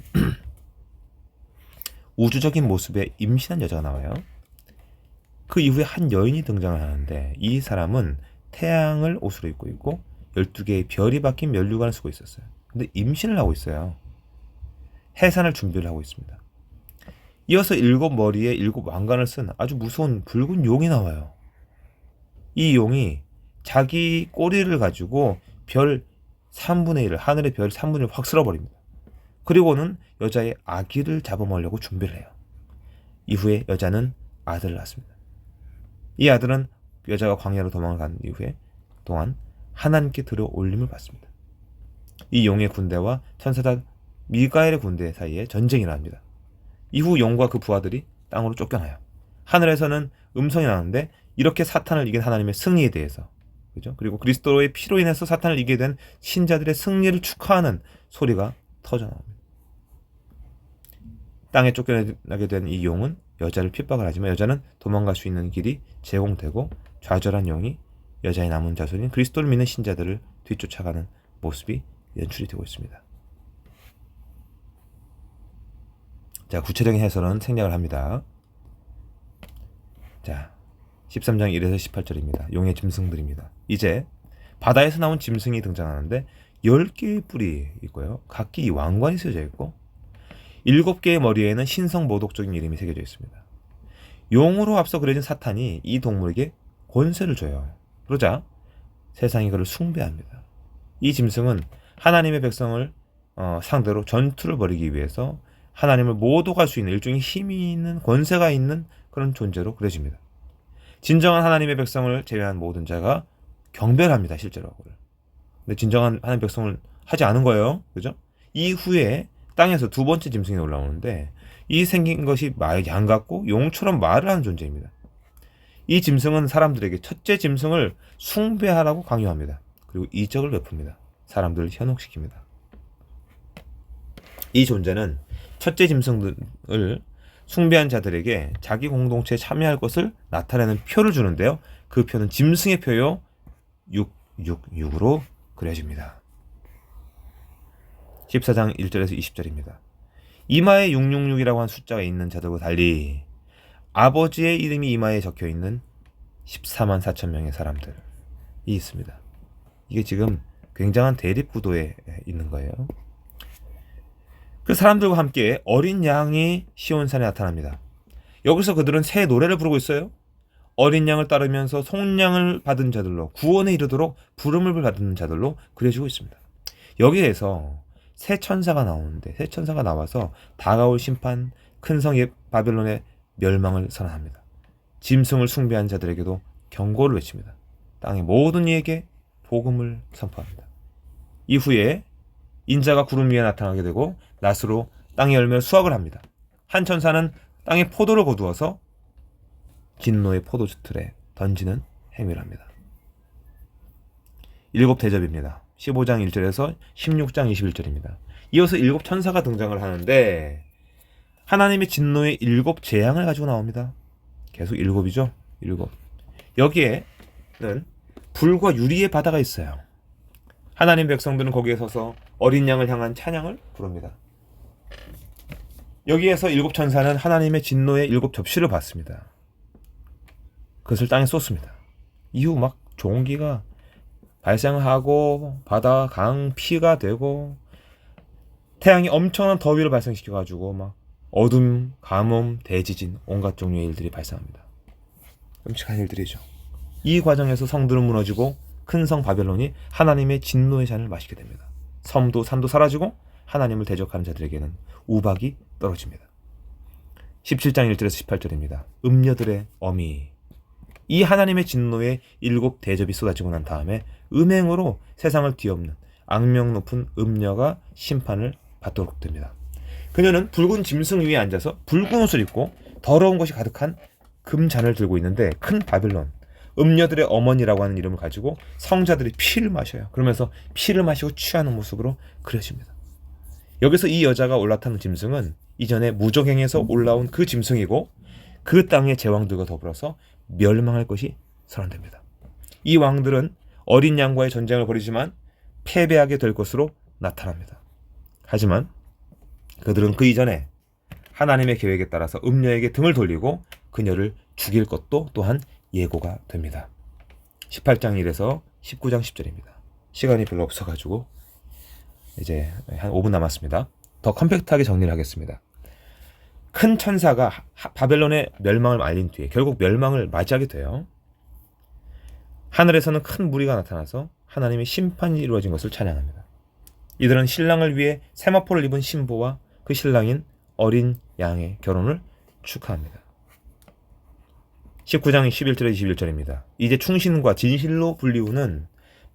우주적인 모습의 임신한 여자가 나와요. 그 이후에 한 여인이 등장을 하는데 이 사람은 태양을 옷으로 입고 있고 12개의 별이 박힌 면류관을 쓰고 있었어요. 근데 임신을 하고 있어요. 해산을 준비를 하고 있습니다. 이어서 7머리에 7왕관을 쓴 아주 무서운 붉은 용이 나와요. 이 용이 자기 꼬리를 가지고 별 3분의 1을 하늘의 별 3분의 1을 확 쓸어버립니다. 그리고는 여자의 아기를 잡아먹으려고 준비를 해요. 이후에 여자는 아들을 낳습니다. 이 아들은 여자가 광야로 도망을 간 이후에 동안 하나님께 들어 올림을 받습니다. 이 용의 군대와 천사단 미가엘의 군대 사이에 전쟁이 납니다. 이후 용과 그 부하들이 땅으로 쫓겨나요. 하늘에서는 음성이 나는데 이렇게 사탄을 이긴 하나님의 승리에 대해서, 그죠? 그리고 그리스도의 피로 인해서 사탄을 이기게 된 신자들의 승리를 축하하는 소리가 터져 나옵니다. 땅에 쫓겨나게 된 이 용은 여자를 핍박을 하지만 여자는 도망갈 수 있는 길이 제공되고 좌절한 용이 여자의 남은 자손인 그리스도를 믿는 신자들을 뒤쫓아가는 모습이 연출이 되고 있습니다. 자, 구체적인 해설은 생략을 합니다. 자, 13장 1에서 18절입니다. 용의 짐승들입니다. 이제 바다에서 나온 짐승이 등장하는데 10개의 뿔이 있고요. 각기 왕관이 쓰여져 있고 7개의 머리에는 신성 모독적인 이름이 새겨져 있습니다. 용으로 앞서 그려진 사탄이 이 동물에게 권세를 줘요. 그러자 세상이 그를 숭배합니다. 이 짐승은 하나님의 백성을 상대로 전투를 벌이기 위해서 하나님을 모독할 수 있는 일종의 힘이 있는 권세가 있는 그런 존재로 그려집니다. 진정한 하나님의 백성을 제외한 모든 자가 경배합니다. 실제로. 근데 진정한 하나님의 백성을 하지 않은 거예요. 그죠? 이후에 땅에서 두 번째 짐승이 올라오는데 이 생긴 것이 양 같고 용처럼 말을 하는 존재입니다. 이 짐승은 사람들에게 첫째 짐승을 숭배하라고 강요합니다. 그리고 이적을 베풉니다. 사람들을 현혹시킵니다. 이 존재는 첫째 짐승을 숭배한 자들에게 자기 공동체에 참여할 것을 나타내는 표를 주는데요. 그 표는 짐승의 표요 666으로 그려집니다. 14장 1절에서 20절입니다. 이마에 666이라고 한 숫자가 있는 자들과 달리 아버지의 이름이 이마에 적혀있는 14만 4천 명의 사람들이 있습니다. 이게 지금 굉장한 대립구도에 있는 거예요. 그 사람들과 함께 어린 양이 시온산에 나타납니다. 여기서 그들은 새 노래를 부르고 있어요. 어린 양을 따르면서 속량을 받은 자들로 구원에 이르도록 부름을 받은 자들로 그려지고 있습니다. 여기에서 새 천사가 나오는데 새 천사가 나와서 다가올 심판 큰 성 바벨론의 멸망을 선언합니다. 짐승을 숭배한 자들에게도 경고를 외칩니다. 땅의 모든 이에게 복음을 선포합니다. 이후에 인자가 구름 위에 나타나게 되고 낫으로 땅의 열매를 수확을 합니다. 한 천사는 땅에 포도를 거두어서 진노의 포도주틀에 던지는 행위를 합니다. 7 대접입니다. 15장 1절에서 16장 21절입니다. 이어서 7 천사가 등장을 하는데 하나님의 진노의 7 재앙을 가지고 나옵니다. 계속 7이죠. 7. 여기에는 불과 유리의 바다가 있어요. 하나님 백성들은 거기에 서서 어린 양을 향한 찬양을 부릅니다. 여기에서 7 천사는 하나님의 진노의 7 접시를 받습니다. 그것을 땅에 쏟습니다. 이후 막 종기가 발생하고 바다 강 피가 되고 태양이 엄청난 더위를 발생시켜가지고 막 어둠, 가뭄, 대지진 온갖 종류의 일들이 발생합니다. 끔찍한 일들이죠. 이 과정에서 성들은 무너지고 큰 성 바벨론이 하나님의 진노의 잔을 마시게 됩니다. 섬도 산도 사라지고 하나님을 대적하는 자들에게는 우박이 떨어집니다. 17장 1절에서 18절입니다. 음녀들의 어미. 이 하나님의 진노의 7 대접이 쏟아지고 난 다음에 음행으로 세상을 뒤엎는 악명 높은 음녀가 심판을 받도록 됩니다. 그녀는 붉은 짐승 위에 앉아서 붉은 옷을 입고 더러운 것이 가득한 금잔을 들고 있는데 큰 바벨론, 음녀들의 어머니라고 하는 이름을 가지고 성자들이 피를 마셔요. 그러면서 피를 마시고 취하는 모습으로 그려집니다. 여기서 이 여자가 올라타는 짐승은 이전에 무적행에서 올라온 그 짐승이고 그 땅의 제왕들과 더불어서 멸망할 것이 선언됩니다. 이 왕들은 어린 양과의 전쟁을 벌이지만 패배하게 될 것으로 나타납니다. 하지만 그들은 그 이전에 하나님의 계획에 따라서 음녀에게 등을 돌리고 그녀를 죽일 것도 또한 예고가 됩니다. 18장 1에서 19장 10절입니다. 시간이 별로 없어가지고 이제 한 5분 남았습니다. 더 컴팩트하게 정리를 하겠습니다. 큰 천사가 바벨론의 멸망을 알린 뒤에 결국 멸망을 맞이하게 돼요. 하늘에서는 큰 무리가 나타나서 하나님의 심판이 이루어진 것을 찬양합니다. 이들은 신랑을 위해 세마포를 입은 신부와 그 신랑인 어린 양의 결혼을 축하합니다. 19장 11절에 21절입니다. 이제 충신과 진실로 불리우는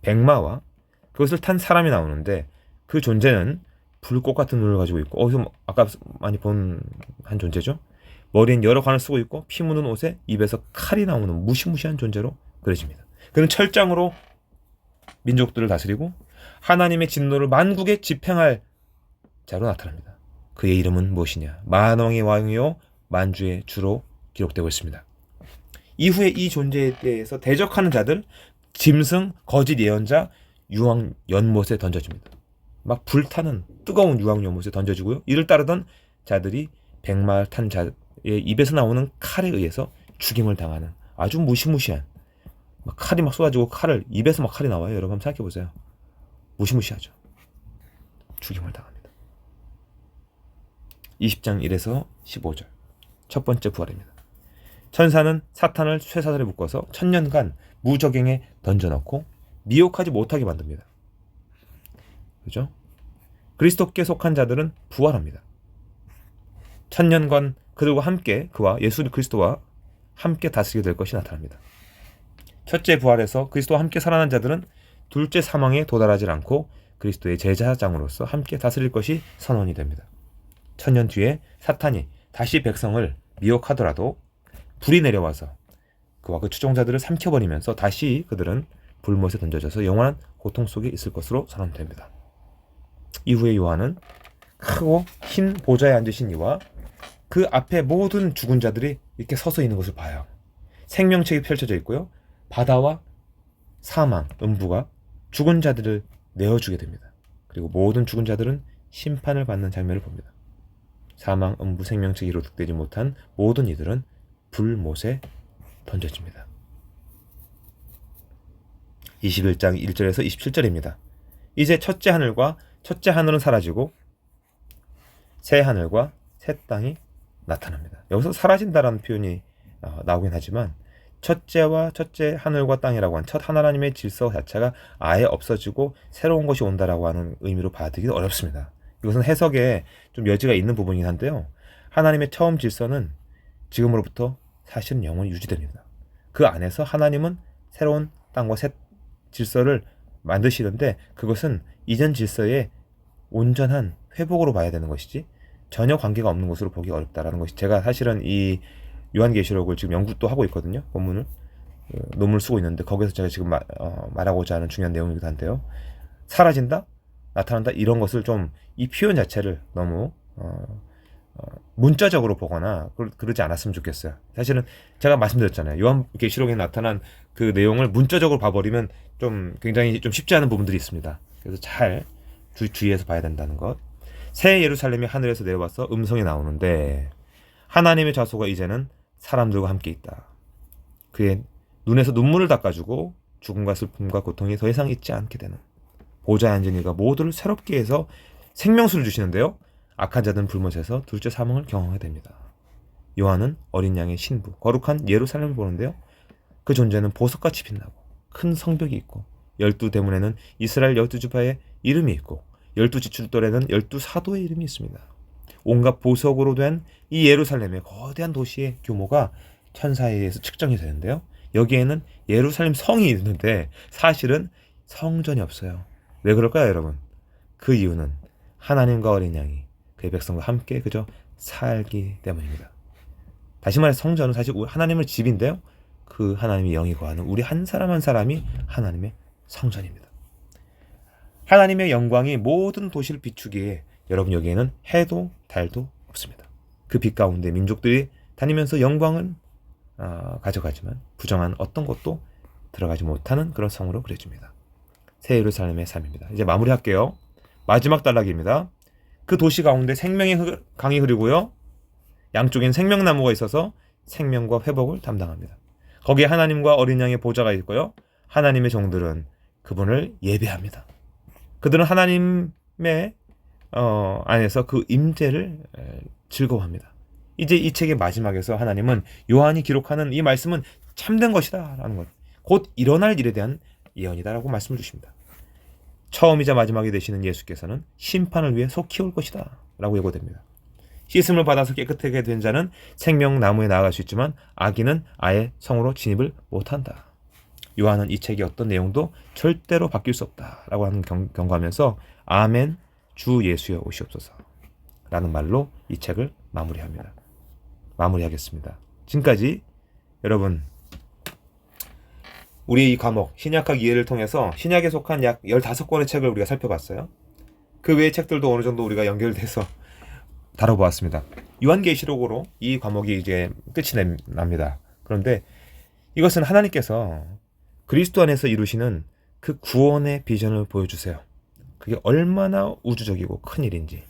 백마와 그것을 탄 사람이 나오는데 그 존재는 불꽃 같은 눈을 가지고 있고, 어디서 아까 많이 본 한 존재죠. 머리엔 여러 관을 쓰고 있고 피 묻은 옷에 입에서 칼이 나오는 무시무시한 존재로 그려집니다. 그는 철장으로 민족들을 다스리고 하나님의 진노를 만국에 집행할 자로 나타납니다. 그의 이름은 무엇이냐? 만왕의 왕이요 만주의 주로 기록되고 있습니다. 이후에 이 존재에 대해서 대적하는 자들, 짐승, 거짓 예언자, 유황 연못에 던져집니다. 막 불타는 뜨거운 유황 연못에 던져지고요. 이를 따르던 자들이 백마를 탄 자의 입에서 나오는 칼에 의해서 죽임을 당하는 아주 무시무시한, 막 칼이 막 쏟아지고 칼을 입에서 막 칼이 나와요. 여러분 한번 생각해 보세요. 무시무시하죠. 죽임을 당합니다. 20장 1에서 15절. 첫 번째 부활입니다. 천사는 사탄을 쇠사슬에 묶어서 천년간 무적행에 던져넣고 미혹하지 못하게 만듭니다. 그죠? 그리스도께 속한 자들은 부활합니다. 천년간 그들과 함께 그와 예수 그리스도와 함께 다스리게 될 것이 나타납니다. 첫째 부활에서 그리스도와 함께 살아난 자들은 둘째 사망에 도달하지 않고 그리스도의 제사장으로서 함께 다스릴 것이 선언이 됩니다. 천년 뒤에 사탄이 다시 백성을 미혹하더라도 불이 내려와서 그와 그 추종자들을 삼켜버리면서 다시 그들은 불못에 던져져서 영원한 고통 속에 있을 것으로 선언됩니다. 이후에 요한은 크고 흰 보좌에 앉으신 이와 그 앞에 모든 죽은 자들이 이렇게 서서 있는 것을 봐요. 생명책이 펼쳐져 있고요. 바다와 사망, 음부가 죽은 자들을 내어주게 됩니다. 그리고 모든 죽은 자들은 심판을 받는 장면을 봅니다. 사망, 음부, 생명책이 기록되지 못한 모든 이들은 불못에 던져집니다. 21장 1절에서 27절입니다. 이제 첫째 하늘과 첫째 하늘은 사라지고 새 하늘과 새 땅이 나타납니다. 여기서 사라진다라는 표현이 나오긴 하지만 첫째와 첫째 하늘과 땅이라고 한 첫 하나님의 질서 자체가 아예 없어지고 새로운 것이 온다라고 하는 의미로 받아들이기 어렵습니다. 이것은 해석에 좀 여지가 있는 부분이긴 한데요. 하나님의 처음 질서는 지금으로부터 사실은 영원히 유지됩니다. 그 안에서 하나님은 새로운 땅과 새 질서를 만드시는데 그것은 이전 질서의 온전한 회복으로 봐야 되는 것이지 전혀 관계가 없는 것으로 보기 어렵다라는 것이, 제가 사실은 이 요한계시록을 지금 연구도 하고 있거든요. 본문을 논문을 쓰고 있는데 거기서 제가 지금 말하고자 하는 중요한 내용이기도 한데요. 사라진다? 나타난다? 이런 것을 좀 이 표현 자체를 너무 문자적으로 보거나 그러지 않았으면 좋겠어요. 사실은 제가 말씀드렸잖아요. 요한계시록에 나타난 그 내용을 문자적으로 봐버리면 좀 굉장히 좀 쉽지 않은 부분들이 있습니다. 그래서 잘 주의해서 봐야 된다는 것. 새 예루살렘이 하늘에서 내려와서 음성이 나오는데 하나님의 좌소가 이제는 사람들과 함께 있다. 그의 눈에서 눈물을 닦아주고 죽음과 슬픔과 고통이 더 이상 있지 않게 되는, 보좌에 앉은 이가 모두를 새롭게 해서 생명수를 주시는데요. 악한 자들은 불못에서 둘째 사망을 경험하게 됩니다. 요한은 어린 양의 신부, 거룩한 예루살렘을 보는데요. 그 존재는 보석같이 빛나고 큰 성벽이 있고 12대문에는 이스라엘 12지파의 이름이 있고 12지출돌에는 12사도의 이름이 있습니다. 온갖 보석으로 된 이 예루살렘의 거대한 도시의 규모가 천사에 의해서 측정이 되는데요. 여기에는 예루살렘 성이 있는데 사실은 성전이 없어요. 왜 그럴까요, 여러분? 그 이유는 하나님과 어린 양이 그의 백성과 함께 그저 살기 때문입니다. 다시 말해 성전은 사실 하나님의 집인데요. 그 하나님의 영이 거하는 우리 한 사람 한 사람이 하나님의 성전입니다. 하나님의 영광이 모든 도시를 비추기에 여러분 여기에는 해도 달도 없습니다. 그 빛 가운데 민족들이 다니면서 영광은 가져가지만 부정한 어떤 것도 들어가지 못하는 그런 성으로 그려집니다. 새 예루살렘의 삶입니다. 이제 마무리할게요. 마지막 단락입니다. 그 도시 가운데 생명의 강이 흐르고요. 양쪽엔 생명나무가 있어서 생명과 회복을 담당합니다. 거기에 하나님과 어린 양의 보좌가 있고요. 하나님의 종들은 그분을 예배합니다. 그들은 하나님의 안에서 그 임재를 즐거워합니다. 이제 이 책의 마지막에서 하나님은 요한이 기록하는 이 말씀은 참된 것이다 라는 것, 곧 일어날 일에 대한 예언이다라고 말씀을 주십니다. 처음이자 마지막이 되시는 예수께서는 심판을 위해 속히 올 것이다 라고 예고됩니다. 씻음을 받아서 깨끗하게 된 자는 생명나무에 나아갈 수 있지만 악인은 아예 성으로 진입을 못한다. 요한은 이 책의 어떤 내용도 절대로 바뀔 수 없다라고 하는 경고하면서 아멘 주 예수여 오시옵소서 라는 말로 이 책을 마무리하겠습니다. 지금까지 여러분 우리 이 과목 신약학 이해를 통해서 신약에 속한 약 15권의 책을 우리가 살펴봤어요. 그 외의 책들도 어느 정도 우리가 연결돼서 다뤄보았습니다. 요한계시록으로 이 과목이 이제 끝이 납니다. 그런데 이것은 하나님께서 그리스도 안에서 이루시는 그 구원의 비전을 보여주세요. 그게 얼마나 우주적이고 큰 일인지.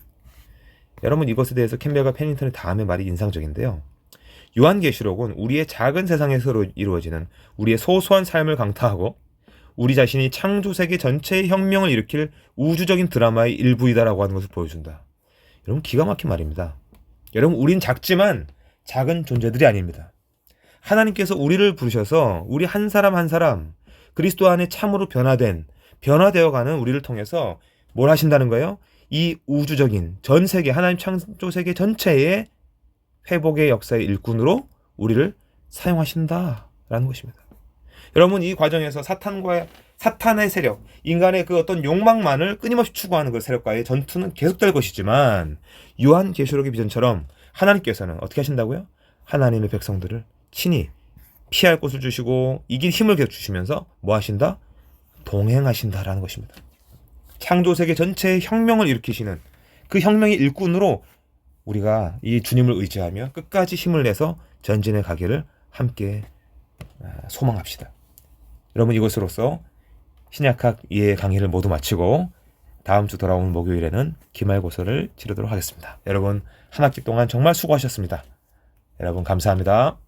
여러분 이것에 대해서 캠벨과 페닝턴의 다음의 말이 인상적인데요. 요한계시록은 우리의 작은 세상에서 이루어지는 우리의 소소한 삶을 강타하고 우리 자신이 창조세계 전체의 혁명을 일으킬 우주적인 드라마의 일부이다라고 하는 것을 보여준다. 여러분 기가 막힌 말입니다. 여러분 우린 작지만 작은 존재들이 아닙니다. 하나님께서 우리를 부르셔서 우리 한 사람 한 사람 그리스도 안에 참으로 변화되어가는 우리를 통해서 뭘 하신다는 거예요? 이 우주적인 전 세계 하나님 창조세계 전체의 회복의 역사의 일꾼으로 우리를 사용하신다라는 것입니다. 여러분 이 과정에서 사탄의 세력, 인간의 그 어떤 욕망만을 끊임없이 추구하는 그 세력과의 전투는 계속될 것이지만 요한계시록의 비전처럼 하나님께서는 어떻게 하신다고요? 하나님의 백성들을 친히 피할 곳을 주시고 이길 힘을 계속 주시면서 뭐 하신다? 동행하신다라는 것입니다. 창조세계 전체의 혁명을 일으키시는 그 혁명의 일꾼으로 우리가 이 주님을 의지하며 끝까지 힘을 내서 전진해 가기를 함께 소망합시다. 여러분 이것으로써 신약학 이해 강의를 모두 마치고 다음 주 돌아오는 목요일에는 기말고사를 치르도록 하겠습니다. 여러분 한 학기 동안 정말 수고하셨습니다. 여러분 감사합니다.